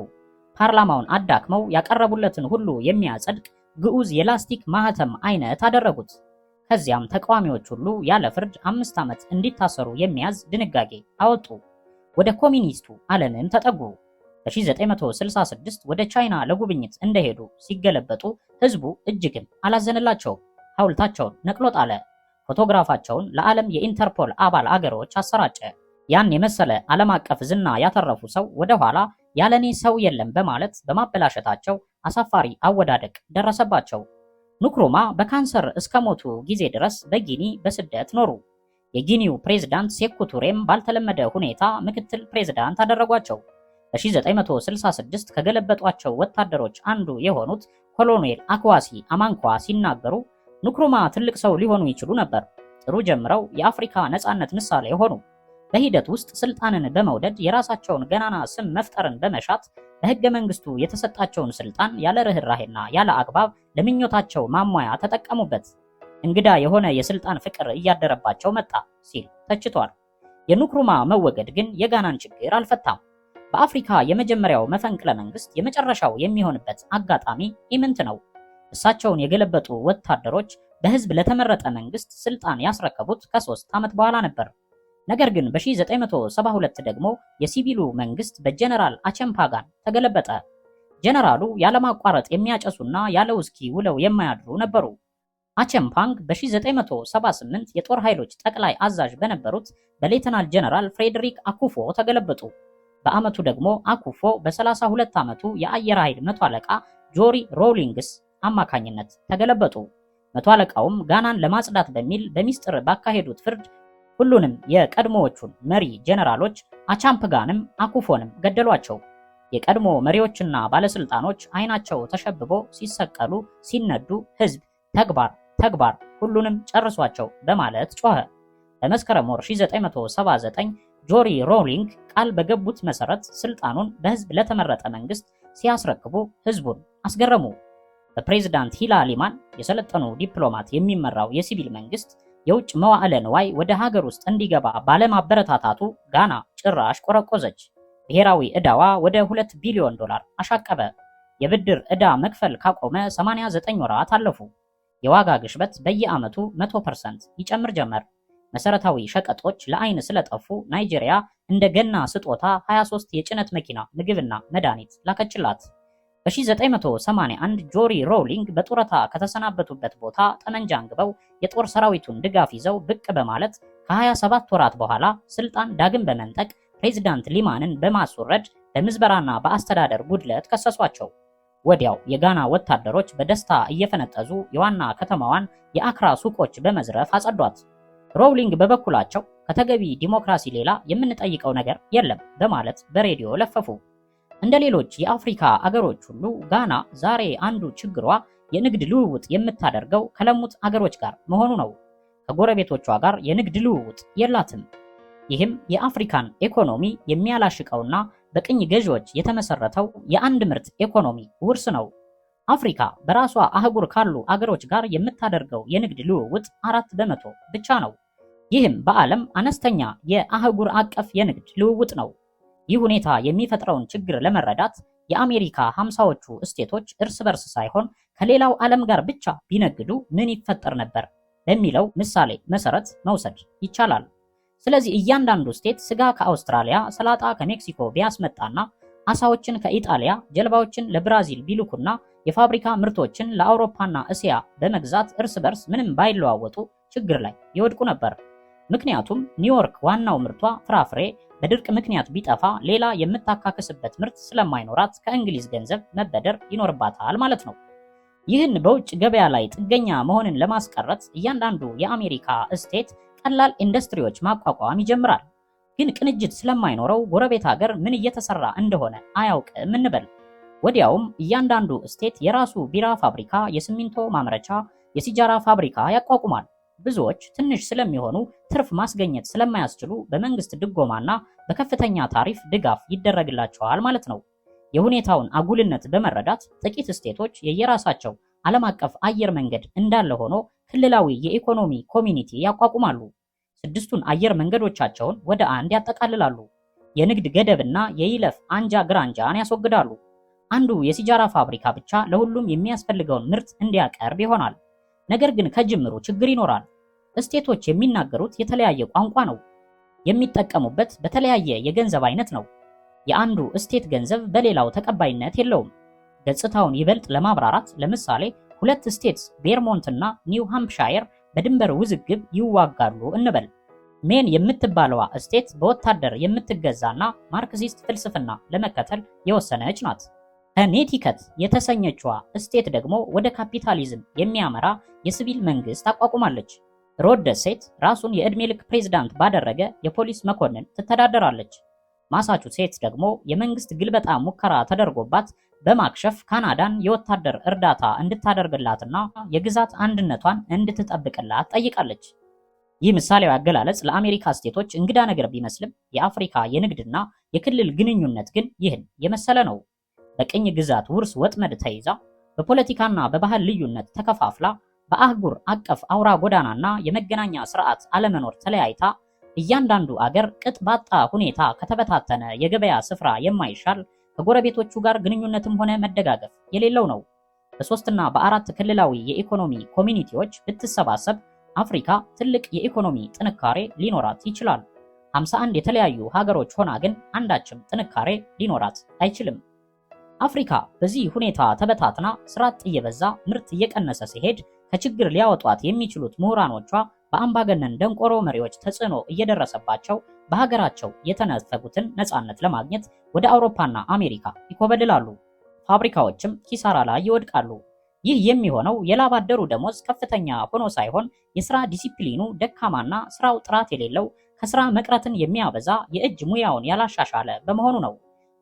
ፓርላማውን አዳክመው ያቀረቡለትን ሁሉ የሚያጸድቅ ግዑዝ የላስቲክ ማህተም አይነት አደረጉት። ከዚያም ተቃዋሚዎች ሁሉ ያለ ፍርድ 5 ዓመት እንዲታሰሩ የሚያዝ ድንጋጌ አወጡ። ወደ ኮሚኒስቱ ዓለምም ተጠጉ። በ1966 ወደ ቻይና ለጉብኝት እንደሄዱ ሲገለበጡ ህዝቡ እጅግም አላዘነላቸውም። ሐውልታቸውን ነቅሎ ጣለ። ፎቶግራፋቸውን ለዓለም የኢንተርፖል አባል አገሮች አሰራጨ። ያን የመሰለ ዓለም አቀፍ ዝና ያተረፉ ሰው ወደ ኋላ ያለኔ ሰው የለም በማለት በማበላሸታቸው አሳፋሪ አወዳደቅ ደረሰባቸው። ኑክሩማ በካንሰር እስከሞቱ ጊዜ ድረስ በጊኒ በስደት ኖሩ። የጊኒው ፕሬዝዳንት ሴኩ ቱሬም ባልተለመደ ሁኔታ ምክትል ፕሬዝዳንት አደረጓቸው። በ1966 ከገለበጧቸው ወታደሮች አንዱ የሆኑት ኮሎኔል አክዋሲ አማንኳ ሲናገሩ ንክሩማ ትልቅ ሰው ሊሆኑ ይችሉ ነበር። ጥሩ ጀምረው የአፍሪካ ነጻነት ምሳሌ ሆኑ። በሂደት ውስጥ ስልጣንን በመውደድ የራሳቸውን ገናና ስም መፍጠርን በመሻት በህገ መንግስቱ የተሰጣቸውን ስልጣን ያለ ርህራሄና ያለ አግባብ ለምኞታቸው ማሟያ ተጠቀሙበት። እንግዳ የሆነ የስልጣን ፍቅር እያደረባቸው መጣ ሲል ተችቷል። የንክሩማ መወገድ ግን የጋናን ችግር አልፈታም። በአፍሪካ የመጀመሪያው መፈንቅለ መንግስት የመጨረሻው የሚሆንበት አጋጣሚ ኢምንት ነው። እሳቸውን የገለበጡ ወታደሮች በህዝብ ለተመረጠ መንግስት ስልጣን ያስረከቡት ከ3 ዓመት በኋላ ነበር። ነገር ግን በ1972 ደግሞ የሲቪሉ መንግስት በጀነራል አቸምፓጋን ተገለበጠ። ጀነራሉ ያለማቋረጥ የሚያጨሱና ያለ ውስኪ ውለው የማያድሩ ነበሩ። አቸምፓንግ በ1978 የጦር ኃይሎች ጠቅላይ አዛዥ በነበሩት በሌተናል ጀነራል ፍሬድሪክ አኩፎ ተገለበጡ። በአመቱ ደግሞ አኩፎ በ32 ዓመቱ የአየር ኃይል መቶ አለቃ ጆሪ ሮሊንግስ አማካኝነት ተገለበጡ። መቶ አለቃውም ጋናን ለማጽዳት በሚል በሚስጥር ባካሄዱት ፍርድ ሁሉንም የቀድሞዎቹን መሪ ጀነራሎች አቻምፕጋንም አኩፎንም ገደሏቸው። የቀድሞ መሪዎችና ባለስልጣኖች አይናቸው ተሸብቦ ሲሰቀሉ ሲነዱ ህዝብ ተግባር ሁሉንም ጨርሷቸው በማለት ጮኸ። በመስከረም ወር 1979 ጆሪ ሮሊንግ ቃል በገቡት መሰረት ስልጣኑን በህዝብ ለተመረጠ መንግስት ሲያስረክቡ ህዝቡን አስገረሙ። በፕሬዝዳንት ሂላሊማን የሰለጠኑ ዲፕሎማት የሚመራው የሲቪል መንግስት የውጭ መዋዕለ ንዋይ ወደ ሀገር ውስጥ እንዲገባ ባለማበረታታቱ ጋና ጭራሽ ቆረቆዘች። ብሔራዊ ዕዳዋ ወደ $2 ቢሊዮን አሻቀበ። የብድር ዕዳ መክፈል ካቆመ 89 ወራት አለፉ። የዋጋ ግሽበት በየዓመቱ 100% ይጨምር ጀመር። መሰረታዊ ሸቀጦች ለአይን ስለጠፉ ናይጄሪያ እንደ ገና ስጦታ 23 የጭነት መኪና ምግብና መድኃኒት ላከችላት። በ1981 ጆሪ ሮሊንግ በጡረታ ከተሰናበቱበት ቦታ ጠመንጃ አንግበው የጦር ሰራዊቱን ድጋፍ ይዘው ብቅ በማለት ከ27 ወራት በኋላ ስልጣን ዳግም በመንጠቅ ፕሬዝዳንት ሊማንን በማስወረድ በምዝበራና በአስተዳደር ጉድለት ከሰሷቸው። ወዲያው የጋና ወታደሮች በደስታ እየፈነጠዙ የዋና ከተማዋን የአክራ ሱቆች በመዝረፍ አጸዷት። ሮሊንግ በበኩላቸው ከተገቢ ዲሞክራሲ ሌላ የምንጠይቀው ነገር የለም በማለት በሬዲዮ ለፈፉ። እንደ ሌሎች የአፍሪካ አገሮች ሁሉ ጋና ዛሬ አንዱ ችግሯ የንግድ ልውውጥ የምታደርገው ከለሙት አገሮች ጋር መሆኑ ነው። ከጎረቤቶቿ ጋር የንግድ ልውውጥ የላትም። ይህም የአፍሪካን ኢኮኖሚ የሚያላሽቀውና በቅኝ ገዢዎች የተመሰረተው የአንድ ምርት ኢኮኖሚ ውርስ ነው። አፍሪካ በራሷ አህጉር ካሉ አገሮች ጋር የምታደርገው የንግድ ልውውጥ 4% ብቻ ነው። ይህም በዓለም አነስተኛ የአህጉር አቀፍ የንግድ ልውውጥ ነው። ይህ ሁኔታ የሚፈጥረውን ችግር ለመረዳት የአሜሪካ 50ዎቹ ስቴቶች እርስ በርስ ሳይሆን ከሌላው ዓለም ጋር ብቻ ቢነግዱ ምን ይፈጠር ነበር በሚለው ምሳሌ መሰረት መውሰድ ይቻላል። ስለዚህ እያንዳንዱ ስቴት ስጋ ከአውስትራሊያ፣ ሰላጣ ከሜክሲኮ ቢያስመጣና አሳዎችን ከኢጣሊያ፣ ጀልባዎችን ለብራዚል ቢልኩና የፋብሪካ ምርቶችን ለአውሮፓና እስያ በመግዛት እርስ በርስ ምንም ባይለዋወጡ ችግር ላይ ይወድቁ ነበር። ምክንያቱም ኒውዮርክ ዋናው ምርቷ ፍራፍሬ በድርቅ ምክንያት ቢጠፋ ሌላ የምታካክስበት ምርት ስለማይኖራት ከእንግሊዝ ገንዘብ መበደር ይኖርባታል ማለት ነው። ይህን በውጭ ገበያ ላይ ጥገኛ መሆንን ለማስቀረት እያንዳንዱ የአሜሪካ ስቴት ቀላል ኢንዱስትሪዎች ማቋቋም ይጀምራል። ግን ቅንጅት ስለማይኖረው ጎረቤት ሀገር ምን እየተሰራ እንደሆነ አያውቅም እንበል። ወዲያውም እያንዳንዱ ስቴት የራሱ ቢራ ፋብሪካ፣ የሲሚንቶ ማምረቻ፣ የሲጃራ ፋብሪካ ያቋቁማል። ብዙዎች ትንሽ ስለሚሆኑ ትርፍ ማስገኘት ስለማያስችሉ በመንግስት ድጎማና በከፍተኛ ታሪፍ ድጋፍ ይደረግላቸዋል ማለት ነው። የሁኔታውን አጉልነት በመረዳት ጥቂት ስቴቶች የየራሳቸው ዓለም አቀፍ አየር መንገድ እንዳለ ሆኖ ክልላዊ የኢኮኖሚ ኮሚኒቲ ያቋቁማሉ። 6ቱን አየር መንገዶቻቸውን ወደ አንድ ያጠቃልላሉ። የንግድ ገደብና የይለፍ አንጃ ግራንጃን ያስወግዳሉ። አንዱ የሲጃራ ፋብሪካ ብቻ ለሁሉም የሚያስፈልገውን ምርት እንዲያቀርብ ይሆናል። ነገር ግን ከጅምሩ ችግር ይኖራል። ስቴቶች የሚናገሩት የተለያየ ቋንቋ ነው። የሚጠቀሙበት በተለያየ የገንዘብ አይነት ነው። የአንዱ ስቴት ገንዘብ በሌላው ተቀባይነት የለውም። ገጽታውን ይበልጥ ለማብራራት ለምሳሌ 2 ስቴትስ ቬርሞንት እና ኒው ሃምፕሻየር በድንበር ውዝግብ ይዋጋሉ እንበል። ሜን የምትባለዋ ስቴት በወታደር የምትገዛና ማርክሲስት ፍልስፍና ለመከተል የወሰነች ናት። ከኔቲከት የተሰኘችዋ ስቴት ደግሞ ወደ ካፒታሊዝም የሚያመራ የሲቪል መንግስት አቋቁማለች። ሮድ ደሴት ራሱን የዕድሜ ልክ ፕሬዝዳንት ባደረገ የፖሊስ መኮንን ትተዳደራለች። ማሳቹሴትስ ደግሞ የመንግስት ግልበጣ ሙከራ ተደርጎባት በማክሸፍ ካናዳን የወታደር እርዳታ እንድታደርግላትና የግዛት አንድነቷን እንድትጠብቅላት ጠይቃለች። ይህ ምሳሌያዊ አገላለጽ ለአሜሪካ ስቴቶች እንግዳ ነገር ቢመስልም የአፍሪካ የንግድና የክልል ግንኙነት ግን ይህን የመሰለ ነው። በቅኝ ግዛት ውርስ ወጥመድ ተይዛ በፖለቲካና በባህል ልዩነት ተከፋፍላ በአህጉር አቀፍ አውራ ጎዳናና የመገናኛ ስርዓት አለመኖር ተለያይታ እያንዳንዱ አገር ቅጥ ባጣ ሁኔታ ከተበታተነ የገበያ ስፍራ የማይሻል ከጎረቤቶቹ ጋር ግንኙነትም ሆነ መደጋገፍ የሌለው ነው። በ3 እና በ4 ክልላዊ የኢኮኖሚ ኮሚኒቲዎች ብትሰባሰብ አፍሪካ ትልቅ የኢኮኖሚ ጥንካሬ ሊኖራት ይችላል። 51 የተለያዩ ሀገሮች ሆና ግን አንዳችም ጥንካሬ ሊኖራት አይችልም። አፍሪካ በዚህ ሁኔታ ተበታትና ስርዓት እየበዛ ምርት እየቀነሰ ሲሄድ ከችግር ሊያወጧት የሚችሉት ምሁራኖቿ በአምባገነን ደንቆሮ መሪዎች ተጽዕኖ እየደረሰባቸው በሀገራቸው የተነፈጉትን ነፃነት ለማግኘት ወደ አውሮፓና አሜሪካ ይኮበልላሉ። ፋብሪካዎችም ኪሳራ ላይ ይወድቃሉ። ይህ የሚሆነው የላብ አደሩ ደሞዝ ከፍተኛ ሆኖ ሳይሆን የስራ ዲሲፕሊኑ ደካማና ስራው ጥራት የሌለው ከስራ መቅረትን የሚያበዛ የእጅ ሙያውን ያላሻሻለ በመሆኑ ነው።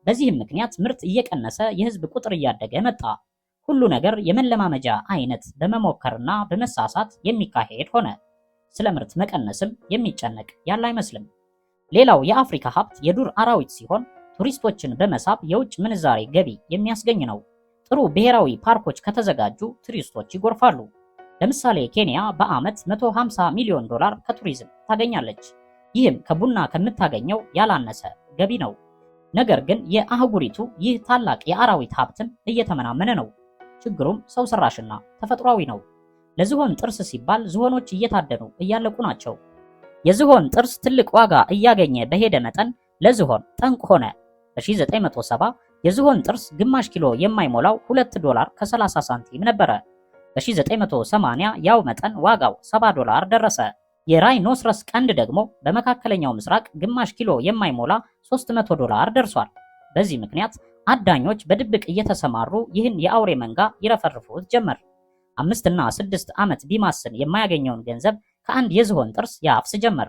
በዚህም ምክንያት ምርት እየቀነሰ የህዝብ ቁጥር እያደገ መጣ። ሁሉ ነገር የመለማመጃ አይነት በመሞከርና በመሳሳት የሚካሄድ ሆነ። ስለ ምርት መቀነስም የሚጨነቅ ያለ አይመስልም። ሌላው የአፍሪካ ሀብት የዱር አራዊት ሲሆን ቱሪስቶችን በመሳብ የውጭ ምንዛሬ ገቢ የሚያስገኝ ነው። ጥሩ ብሔራዊ ፓርኮች ከተዘጋጁ ቱሪስቶች ይጎርፋሉ። ለምሳሌ ኬንያ በዓመት 150 ሚሊዮን ዶላር ከቱሪዝም ታገኛለች። ይህም ከቡና ከምታገኘው ያላነሰ ገቢ ነው። ነገር ግን የአህጉሪቱ ይህ ታላቅ የአራዊት ሀብትም እየተመናመነ ነው። ችግሩም ሰው ሰራሽና ተፈጥሯዊ ነው። ለዝሆን ጥርስ ሲባል ዝሆኖች እየታደኑ እያለቁ ናቸው። የዝሆን ጥርስ ትልቅ ዋጋ እያገኘ በሄደ መጠን ለዝሆን ጠንቅ ሆነ። በ1970 የዝሆን ጥርስ ግማሽ ኪሎ የማይሞላው $2 ከ30 ሳንቲም ነበረ። በ1980 ያው መጠን ዋጋው $70 ደረሰ። የራይኖስረስ ቀንድ ደግሞ በመካከለኛው ምስራቅ ግማሽ ኪሎ የማይሞላ $300 ደርሷል። በዚህ ምክንያት አዳኞች በድብቅ እየተሰማሩ ይህን የአውሬ መንጋ ይረፈርፉት ጀመር። 5 እና 6 ዓመት ቢማስን የማያገኘውን ገንዘብ ከአንድ የዝሆን ጥርስ ያፍስ ጀመር።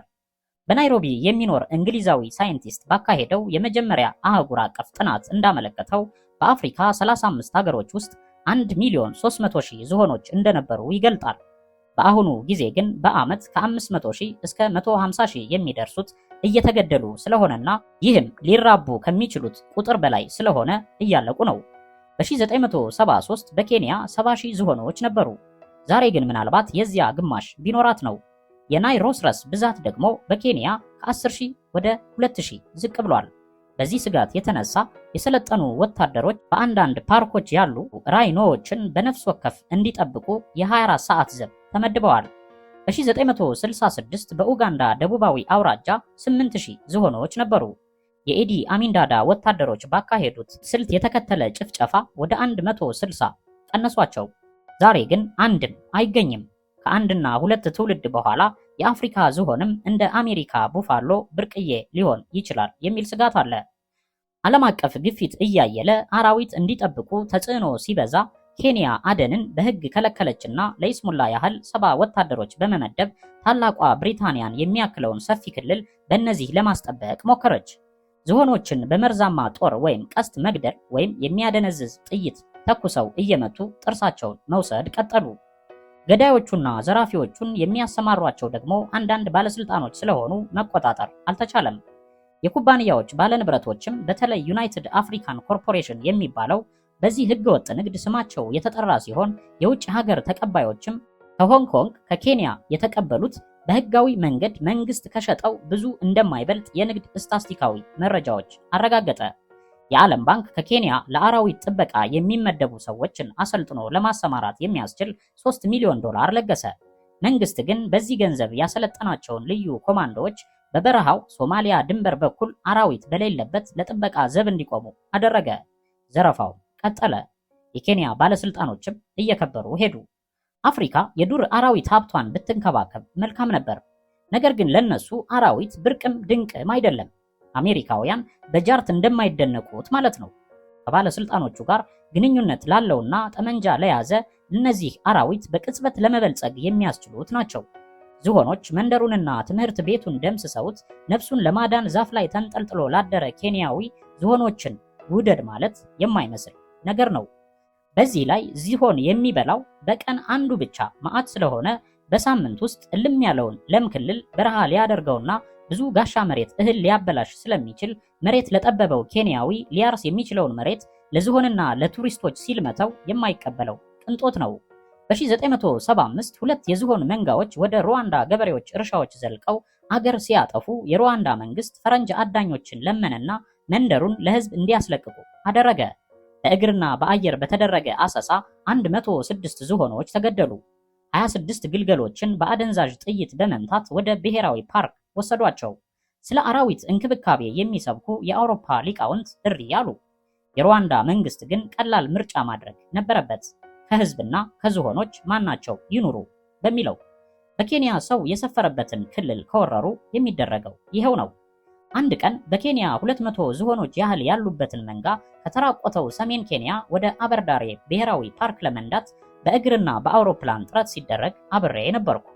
በናይሮቢ የሚኖር እንግሊዛዊ ሳይንቲስት ባካሄደው የመጀመሪያ አህጉር አቀፍ ጥናት እንዳመለከተው በአፍሪካ 35 ሀገሮች ውስጥ 1,300,000 ዝሆኖች እንደነበሩ ይገልጣል። በአሁኑ ጊዜ ግን በዓመት ከ500,000 እስከ 150,000 የሚደርሱት እየተገደሉ ስለሆነና ይህም ሊራቡ ከሚችሉት ቁጥር በላይ ስለሆነ እያለቁ ነው። በ1973 በኬንያ 70,000 ዝሆኖች ነበሩ። ዛሬ ግን ምናልባት የዚያ ግማሽ ቢኖራት ነው። የናይሮስረስ ብዛት ደግሞ በኬንያ ከ10,000 ወደ 2,000 ዝቅ ብሏል። በዚህ ስጋት የተነሳ የሰለጠኑ ወታደሮች በአንዳንድ ፓርኮች ያሉ ራይኖዎችን በነፍስ ወከፍ እንዲጠብቁ የ24 ሰዓት ዘብ ተመድበዋል። በ1966 በኡጋንዳ ደቡባዊ አውራጃ 8,000 ዝሆኖች ነበሩ። የኢዲ አሚንዳዳ ወታደሮች ባካሄዱት ስልት የተከተለ ጭፍጨፋ ወደ 160 ቀነሷቸው። ዛሬ ግን አንድም አይገኝም። ከአንድና 2 ትውልድ በኋላ የአፍሪካ ዝሆንም እንደ አሜሪካ ቡፋሎ ብርቅዬ ሊሆን ይችላል የሚል ስጋት አለ። ዓለም አቀፍ ግፊት እያየለ አራዊት እንዲጠብቁ ተጽዕኖ ሲበዛ ኬንያ አደንን በሕግ ከለከለችና ለይስሙላ ያህል 70 ወታደሮች በመመደብ ታላቋ ብሪታንያን የሚያክለውን ሰፊ ክልል በእነዚህ ለማስጠበቅ ሞከረች። ዝሆኖችን በመርዛማ ጦር ወይም ቀስት መግደል ወይም የሚያደነዝዝ ጥይት ተኩሰው እየመቱ ጥርሳቸውን መውሰድ ቀጠሉ። ገዳዮቹና ዘራፊዎቹን የሚያሰማሯቸው ደግሞ አንዳንድ ባለስልጣኖች ስለሆኑ መቆጣጠር አልተቻለም። የኩባንያዎች ባለንብረቶችም በተለይ ዩናይትድ አፍሪካን ኮርፖሬሽን የሚባለው በዚህ ህገወጥ ንግድ ስማቸው የተጠራ ሲሆን የውጭ ሀገር ተቀባዮችም ከሆንግ ኮንግ ከኬንያ የተቀበሉት በህጋዊ መንገድ መንግስት ከሸጠው ብዙ እንደማይበልጥ የንግድ ስታስቲካዊ መረጃዎች አረጋገጠ። የዓለም ባንክ ከኬንያ ለአራዊት ጥበቃ የሚመደቡ ሰዎችን አሰልጥኖ ለማሰማራት የሚያስችል $3 ሚሊዮን ለገሰ። መንግስት ግን በዚህ ገንዘብ ያሰለጠናቸውን ልዩ ኮማንዶዎች በበረሃው ሶማሊያ ድንበር በኩል አራዊት በሌለበት ለጥበቃ ዘብ እንዲቆሙ አደረገ። ዘረፋው ቀጠለ። የኬንያ ባለስልጣኖችም እየከበሩ ሄዱ። አፍሪካ የዱር አራዊት ሀብቷን ብትንከባከብ መልካም ነበር። ነገር ግን ለነሱ አራዊት ብርቅም ድንቅም አይደለም። አሜሪካውያን በጃርት እንደማይደነቁት ማለት ነው። ከባለስልጣኖቹ ጋር ግንኙነት ላለውና ጠመንጃ ለያዘ እነዚህ አራዊት በቅጽበት ለመበልጸግ የሚያስችሉት ናቸው። ዝሆኖች መንደሩንና ትምህርት ቤቱን ደምስሰውት ነፍሱን ለማዳን ዛፍ ላይ ተንጠልጥሎ ላደረ ኬንያዊ ዝሆኖችን ውደድ ማለት የማይመስል ነገር ነው። በዚህ ላይ ዝሆን የሚበላው በቀን አንዱ ብቻ መዓት ስለሆነ በሳምንት ውስጥ እልም ያለውን ለም ክልል በረሃ ሊያደርገውና ብዙ ጋሻ መሬት እህል ሊያበላሽ ስለሚችል መሬት ለጠበበው ኬንያዊ ሊያርስ የሚችለውን መሬት ለዝሆንና ለቱሪስቶች ሲል መተው የማይቀበለው ቅንጦት ነው። በ1975 ሁለት የዝሆን መንጋዎች ወደ ሩዋንዳ ገበሬዎች እርሻዎች ዘልቀው አገር ሲያጠፉ የሩዋንዳ መንግስት ፈረንጅ አዳኞችን ለመነና መንደሩን ለህዝብ እንዲያስለቅቁ አደረገ። በእግርና በአየር በተደረገ አሰሳ 106 ዝሆኖች ተገደሉ። 26 ግልገሎችን በአደንዛዥ ጥይት በመምታት ወደ ብሔራዊ ፓርክ ወሰዷቸው። ስለ አራዊት እንክብካቤ የሚሰብኩ የአውሮፓ ሊቃውንት እሪ አሉ። የሩዋንዳ መንግስት ግን ቀላል ምርጫ ማድረግ ነበረበት። ከህዝብና ከዝሆኖች ማናቸው ይኑሩ በሚለው በኬንያ ሰው የሰፈረበትን ክልል ከወረሩ የሚደረገው ይኸው ነው። አንድ ቀን በኬንያ 200 ዝሆኖች ያህል ያሉበትን መንጋ ከተራቆተው ሰሜን ኬንያ ወደ አበርዳሬ ብሔራዊ ፓርክ ለመንዳት በእግርና በአውሮፕላን ጥረት ሲደረግ አብሬ ነበርኩ።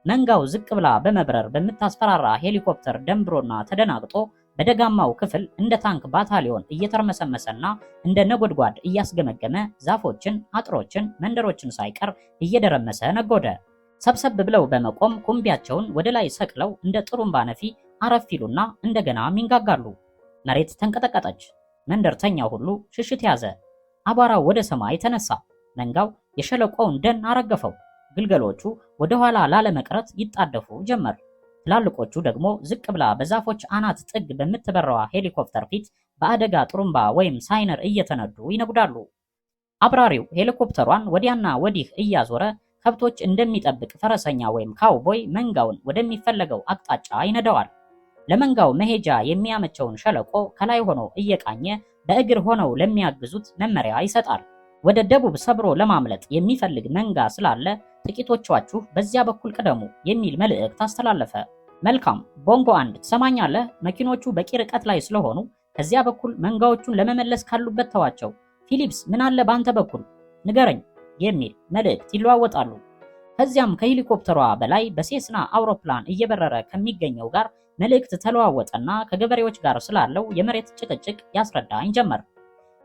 መንጋው ዝቅ ብላ በመብረር በምታስፈራራ ሄሊኮፕተር ደንብሮና ተደናግጦ በደጋማው ክፍል እንደ ታንክ ባታሊዮን እየተርመሰመሰና እንደ ነጎድጓድ እያስገመገመ ዛፎችን፣ አጥሮችን፣ መንደሮችን ሳይቀር እየደረመሰ ነጎደ። ሰብሰብ ብለው በመቆም ኩምቢያቸውን ወደ ላይ ሰቅለው እንደ ጥሩምባ ነፊ አረፍ ይሉና እንደገና ሚንጋጋሉ። መሬት ተንቀጠቀጠች። መንደርተኛው ሁሉ ሽሽት ያዘ። አቧራው ወደ ሰማይ ተነሳ። መንጋው የሸለቆውን ደን አረገፈው። ግልገሎቹ ወደ ኋላ ላለመቅረት ይጣደፉ ጀመር። ትላልቆቹ ደግሞ ዝቅ ብላ በዛፎች አናት ጥግ በምትበረዋ ሄሊኮፕተር ፊት በአደጋ ጥሩምባ ወይም ሳይነር እየተነዱ ይነጉዳሉ። አብራሪው ሄሊኮፕተሯን ወዲያና ወዲህ እያዞረ ከብቶች እንደሚጠብቅ ፈረሰኛ ወይም ካውቦይ መንጋውን ወደሚፈለገው አቅጣጫ ይነዳዋል። ለመንጋው መሄጃ የሚያመቸውን ሸለቆ ከላይ ሆኖ እየቃኘ በእግር ሆነው ለሚያግዙት መመሪያ ይሰጣል። ወደ ደቡብ ሰብሮ ለማምለጥ የሚፈልግ መንጋ ስላለ ጥቂቶቻችሁ በዚያ በኩል ቅደሙ የሚል መልእክት አስተላለፈ። መልካም ቦንጎ አንድ ትሰማኛለህ? መኪኖቹ በቂ ርቀት ላይ ስለሆኑ ከዚያ በኩል መንጋዎቹን ለመመለስ ካሉበት ተዋቸው። ፊሊፕስ ምን አለ በአንተ በኩል ንገረኝ የሚል መልእክት ይለዋወጣሉ። ከዚያም ከሄሊኮፕተሯ በላይ በሴስና አውሮፕላን እየበረረ ከሚገኘው ጋር መልእክት ተለዋወጠና ከገበሬዎች ጋር ስላለው የመሬት ጭቅጭቅ ያስረዳኝ ጀመር።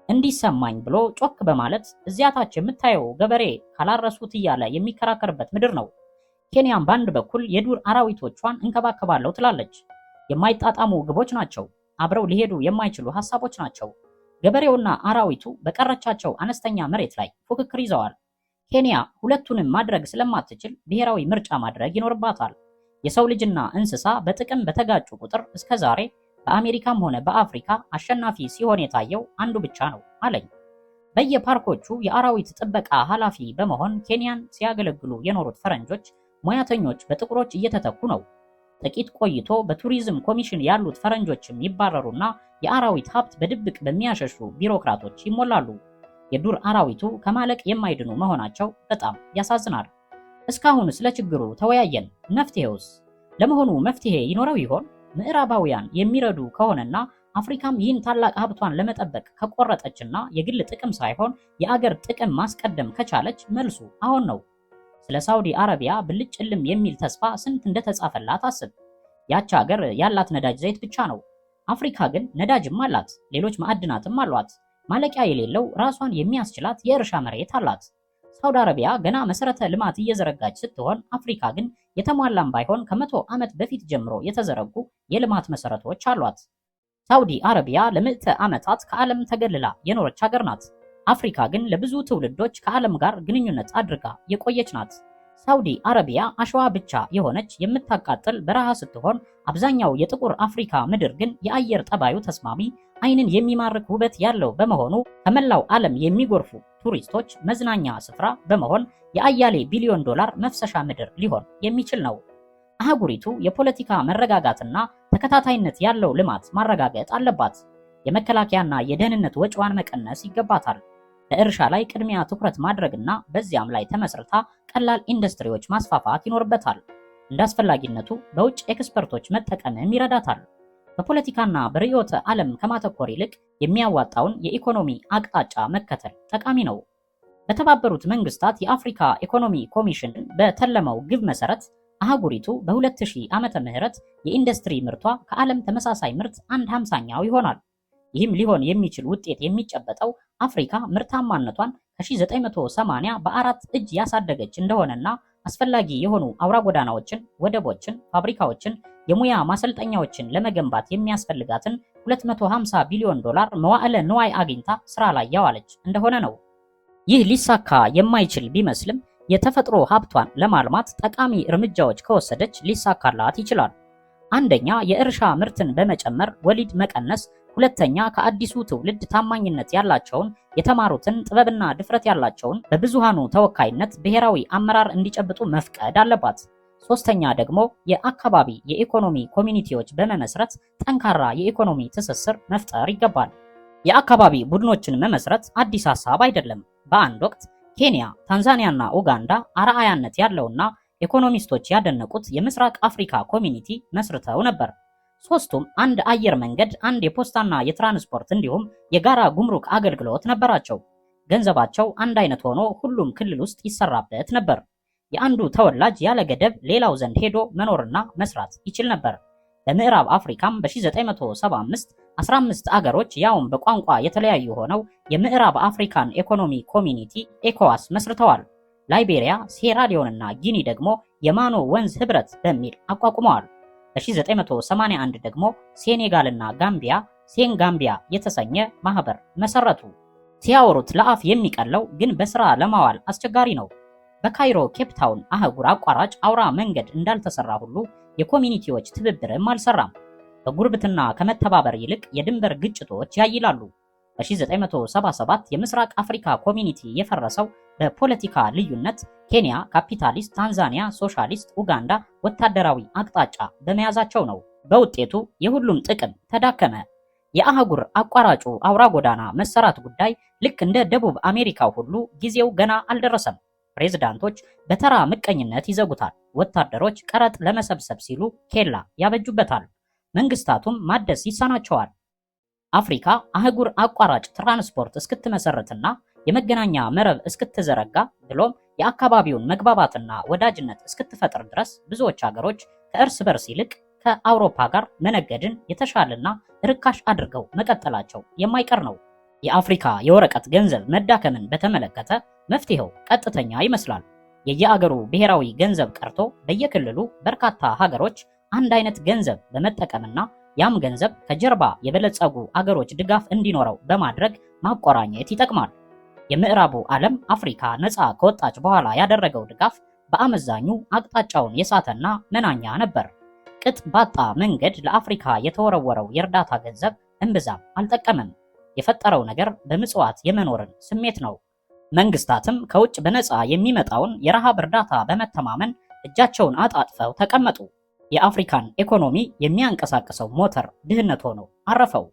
እንዲሰማኝ ብሎ ጮክ በማለት እዚያ ታች የምታየው ገበሬ ካላረሱት እያለ የሚከራከርበት ምድር ነው። ኬንያም በአንድ በኩል የዱር አራዊቶቿን እንከባከባለሁ ትላለች። የማይጣጣሙ ግቦች ናቸው። አብረው ሊሄዱ የማይችሉ ሐሳቦች ናቸው። ገበሬውና አራዊቱ በቀረቻቸው አነስተኛ መሬት ላይ ፉክክር ይዘዋል። ኬንያ ሁለቱንም ማድረግ ስለማትችል ብሔራዊ ምርጫ ማድረግ ይኖርባታል። የሰው ልጅና እንስሳ በጥቅም በተጋጩ ቁጥር እስከ ዛሬ በአሜሪካም ሆነ በአፍሪካ አሸናፊ ሲሆን የታየው አንዱ ብቻ ነው አለኝ። በየፓርኮቹ የአራዊት ጥበቃ ኃላፊ በመሆን ኬንያን ሲያገለግሉ የኖሩት ፈረንጆች ሙያተኞች በጥቁሮች እየተተኩ ነው። ጥቂት ቆይቶ በቱሪዝም ኮሚሽን ያሉት ፈረንጆችም ይባረሩና የአራዊት ሀብት በድብቅ በሚያሸሹ ቢሮክራቶች ይሞላሉ። የዱር አራዊቱ ከማለቅ የማይድኑ መሆናቸው በጣም ያሳዝናል። እስካሁን ስለ ችግሩ ተወያየን። መፍትሄውስ? ለመሆኑ መፍትሄ ይኖረው ይሆን? ምዕራባውያን የሚረዱ ከሆነና አፍሪካም ይህን ታላቅ ሀብቷን ለመጠበቅ ከቆረጠችና የግል ጥቅም ሳይሆን የአገር ጥቅም ማስቀደም ከቻለች መልሱ አሁን ነው። ስለ ሳውዲ አረቢያ ብልጭልም የሚል ተስፋ ስንት እንደተጻፈላት አስብ። ያች ሀገር ያላት ነዳጅ ዘይት ብቻ ነው። አፍሪካ ግን ነዳጅም አላት፣ ሌሎች ማዕድናትም አሏት። ማለቂያ የሌለው ራሷን የሚያስችላት የእርሻ መሬት አላት። ሳውዲ አረቢያ ገና መሰረተ ልማት እየዘረጋች ስትሆን አፍሪካ ግን የተሟላም ባይሆን ከ100 ዓመት በፊት ጀምሮ የተዘረጉ የልማት መሰረቶች አሏት። ሳውዲ አረቢያ ለምዕተ ዓመታት ከዓለም ተገልላ የኖረች ሀገር ናት። አፍሪካ ግን ለብዙ ትውልዶች ከዓለም ጋር ግንኙነት አድርጋ የቆየች ናት። ሳውዲ አረቢያ አሸዋ ብቻ የሆነች የምታቃጥል በረሃ ስትሆን አብዛኛው የጥቁር አፍሪካ ምድር ግን የአየር ጠባዩ ተስማሚ፣ ዓይንን የሚማርክ ውበት ያለው በመሆኑ ከመላው ዓለም የሚጎርፉ ቱሪስቶች መዝናኛ ስፍራ በመሆን የአያሌ ቢሊዮን ዶላር መፍሰሻ ምድር ሊሆን የሚችል ነው። አህጉሪቱ የፖለቲካ መረጋጋትና ተከታታይነት ያለው ልማት ማረጋገጥ አለባት። የመከላከያና የደህንነት ወጪዋን መቀነስ ይገባታል። በእርሻ ላይ ቅድሚያ ትኩረት ማድረግና በዚያም ላይ ተመስርታ ቀላል ኢንዱስትሪዎች ማስፋፋት ይኖርበታል። እንደ አስፈላጊነቱ በውጭ ኤክስፐርቶች መጠቀምም ይረዳታል። በፖለቲካና በርዕዮተ ዓለም ከማተኮር ይልቅ የሚያዋጣውን የኢኮኖሚ አቅጣጫ መከተል ጠቃሚ ነው። በተባበሩት መንግስታት የአፍሪካ ኢኮኖሚ ኮሚሽን በተለመው ግብ መሰረት አህጉሪቱ በ2000 ዓመተ ምህረት የኢንዱስትሪ ምርቷ ከዓለም ተመሳሳይ ምርት 1/50ኛው ይሆናል። ይህም ሊሆን የሚችል ውጤት የሚጨበጠው አፍሪካ ምርታማነቷን ከ1980 በ4 እጅ ያሳደገች እንደሆነና አስፈላጊ የሆኑ አውራ ጎዳናዎችን፣ ወደቦችን፣ ፋብሪካዎችን፣ የሙያ ማሰልጠኛዎችን ለመገንባት የሚያስፈልጋትን 250 ቢሊዮን ዶላር መዋዕለ ንዋይ አግኝታ ስራ ላይ ያዋለች እንደሆነ ነው። ይህ ሊሳካ የማይችል ቢመስልም የተፈጥሮ ሀብቷን ለማልማት ጠቃሚ እርምጃዎች ከወሰደች ሊሳካላት ይችላል። አንደኛ፣ የእርሻ ምርትን በመጨመር ወሊድ መቀነስ። ሁለተኛ፣ ከአዲሱ ትውልድ ታማኝነት ያላቸውን የተማሩትን ጥበብና ድፍረት ያላቸውን በብዙሃኑ ተወካይነት ብሔራዊ አመራር እንዲጨብጡ መፍቀድ አለባት። ሶስተኛ ደግሞ የአካባቢ የኢኮኖሚ ኮሚኒቲዎች በመመስረት ጠንካራ የኢኮኖሚ ትስስር መፍጠር ይገባል። የአካባቢ ቡድኖችን መመስረት አዲስ ሀሳብ አይደለም። በአንድ ወቅት ኬንያ፣ ታንዛኒያና ኡጋንዳ አርአያነት ያለውና ኢኮኖሚስቶች ያደነቁት የምስራቅ አፍሪካ ኮሚኒቲ መስርተው ነበር። ሶስቱም አንድ አየር መንገድ፣ አንድ የፖስታና የትራንስፖርት እንዲሁም የጋራ ጉምሩክ አገልግሎት ነበራቸው። ገንዘባቸው አንድ አይነት ሆኖ ሁሉም ክልል ውስጥ ይሰራበት ነበር። የአንዱ ተወላጅ ያለ ገደብ ሌላው ዘንድ ሄዶ መኖርና መስራት ይችል ነበር። በምዕራብ አፍሪካም በ1975 15 አገሮች ያውም በቋንቋ የተለያዩ ሆነው የምዕራብ አፍሪካን ኢኮኖሚ ኮሚኒቲ ኤኮዋስ መስርተዋል። ላይቤሪያ፣ ሴራሊዮንና ጊኒ ደግሞ የማኖ ወንዝ ህብረት በሚል አቋቁመዋል። በ1981 ደግሞ ሴኔጋልና ጋምቢያ ሴንጋምቢያ የተሰኘ ማህበር መሰረቱ። ሲያወሩት ለአፍ የሚቀለው ግን በስራ ለማዋል አስቸጋሪ ነው። በካይሮ ኬፕታውን አህጉር አቋራጭ አውራ መንገድ እንዳልተሰራ ሁሉ የኮሚኒቲዎች ትብብርም አልሰራም። በጉርብትና ከመተባበር ይልቅ የድንበር ግጭቶች ያይላሉ። በ1977 የምስራቅ አፍሪካ ኮሚኒቲ የፈረሰው በፖለቲካ ልዩነት፣ ኬንያ ካፒታሊስት፣ ታንዛኒያ ሶሻሊስት፣ ኡጋንዳ ወታደራዊ አቅጣጫ በመያዛቸው ነው። በውጤቱ የሁሉም ጥቅም ተዳከመ። የአህጉር አቋራጩ አውራ ጎዳና መሰራት ጉዳይ ልክ እንደ ደቡብ አሜሪካው ሁሉ ጊዜው ገና አልደረሰም። ፕሬዝዳንቶች በተራ ምቀኝነት ይዘጉታል። ወታደሮች ቀረጥ ለመሰብሰብ ሲሉ ኬላ ያበጁበታል። መንግስታቱም ማደስ ይሳናቸዋል። አፍሪካ አህጉር አቋራጭ ትራንስፖርት እስክትመሰርትና የመገናኛ መረብ እስክትዘረጋ ብሎም የአካባቢውን መግባባትና ወዳጅነት እስክትፈጥር ድረስ ብዙዎች ሀገሮች ከእርስ በርስ ይልቅ ከአውሮፓ ጋር መነገድን የተሻለና ርካሽ አድርገው መቀጠላቸው የማይቀር ነው። የአፍሪካ የወረቀት ገንዘብ መዳከምን በተመለከተ መፍትሄው ቀጥተኛ ይመስላል። የየአገሩ ብሔራዊ ገንዘብ ቀርቶ በየክልሉ በርካታ ሀገሮች አንድ አይነት ገንዘብ በመጠቀምና ያም ገንዘብ ከጀርባ የበለጸጉ አገሮች ድጋፍ እንዲኖረው በማድረግ ማቆራኘት ይጠቅማል። የምዕራቡ ዓለም አፍሪካ ነፃ ከወጣች በኋላ ያደረገው ድጋፍ በአመዛኙ አቅጣጫውን የሳተና መናኛ ነበር። ቅጥ ባጣ መንገድ ለአፍሪካ የተወረወረው የእርዳታ ገንዘብ እምብዛም አልጠቀመም። የፈጠረው ነገር በምጽዋት የመኖርን ስሜት ነው። መንግስታትም ከውጭ በነፃ የሚመጣውን የረሃብ እርዳታ በመተማመን እጃቸውን አጣጥፈው ተቀመጡ። የአፍሪካን ኢኮኖሚ የሚያንቀሳቅሰው ሞተር ድህነት ሆኖ አረፈው።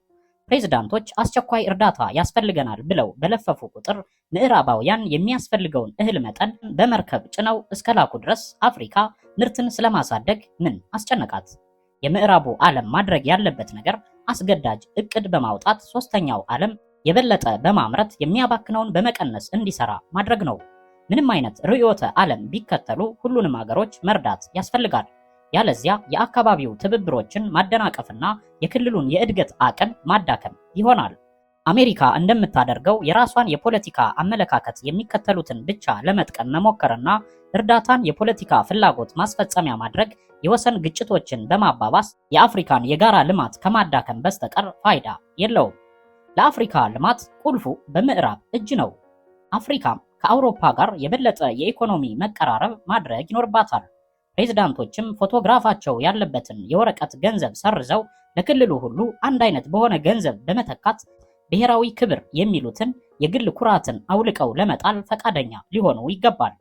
ፕሬዝዳንቶች አስቸኳይ እርዳታ ያስፈልገናል ብለው በለፈፉ ቁጥር ምዕራባውያን የሚያስፈልገውን እህል መጠን በመርከብ ጭነው እስከላኩ ድረስ አፍሪካ ምርትን ስለማሳደግ ምን አስጨነቃት? የምዕራቡ ዓለም ማድረግ ያለበት ነገር አስገዳጅ እቅድ በማውጣት ሶስተኛው ዓለም የበለጠ በማምረት የሚያባክነውን በመቀነስ እንዲሰራ ማድረግ ነው። ምንም አይነት ርዕዮተ ዓለም ቢከተሉ ሁሉንም ሀገሮች መርዳት ያስፈልጋል። ያለዚያ የአካባቢው ትብብሮችን ማደናቀፍና የክልሉን የእድገት አቅም ማዳከም ይሆናል። አሜሪካ እንደምታደርገው የራሷን የፖለቲካ አመለካከት የሚከተሉትን ብቻ ለመጥቀም መሞከርና እርዳታን የፖለቲካ ፍላጎት ማስፈጸሚያ ማድረግ የወሰን ግጭቶችን በማባባስ የአፍሪካን የጋራ ልማት ከማዳከም በስተቀር ፋይዳ የለውም። ለአፍሪካ ልማት ቁልፉ በምዕራብ እጅ ነው። አፍሪካም ከአውሮፓ ጋር የበለጠ የኢኮኖሚ መቀራረብ ማድረግ ይኖርባታል። ፕሬዝዳንቶችም ፎቶግራፋቸው ያለበትን የወረቀት ገንዘብ ሰርዘው ለክልሉ ሁሉ አንድ አይነት በሆነ ገንዘብ በመተካት ብሔራዊ ክብር የሚሉትን የግል ኩራትን አውልቀው ለመጣል ፈቃደኛ ሊሆኑ ይገባል።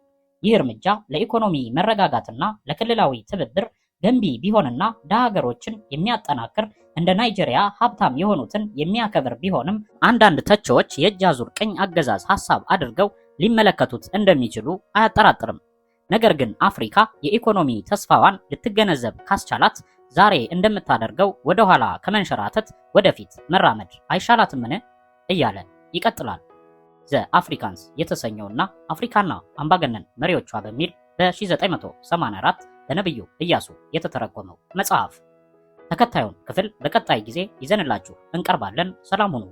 ይህ እርምጃ ለኢኮኖሚ መረጋጋትና ለክልላዊ ትብብር ገንቢ ቢሆንና ደሃ ሀገሮችን የሚያጠናክር እንደ ናይጄሪያ ሀብታም የሆኑትን የሚያከብር ቢሆንም አንዳንድ ተቺዎች የእጅ አዙር ቅኝ አገዛዝ ሀሳብ አድርገው ሊመለከቱት እንደሚችሉ አያጠራጥርም። ነገር ግን አፍሪካ የኢኮኖሚ ተስፋዋን ልትገነዘብ ካስቻላት ዛሬ እንደምታደርገው ወደ ኋላ ከመንሸራተት ወደፊት መራመድ አይሻላትምን? እያለ ይቀጥላል። ዘ አፍሪካንስ የተሰኘውና አፍሪካና አምባገነን መሪዎቿ በሚል በ1984 በነቢዩ ኢያሱ የተተረጎመው መጽሐፍ። ተከታዩን ክፍል በቀጣይ ጊዜ ይዘንላችሁ እንቀርባለን። ሰላም ሁኑ።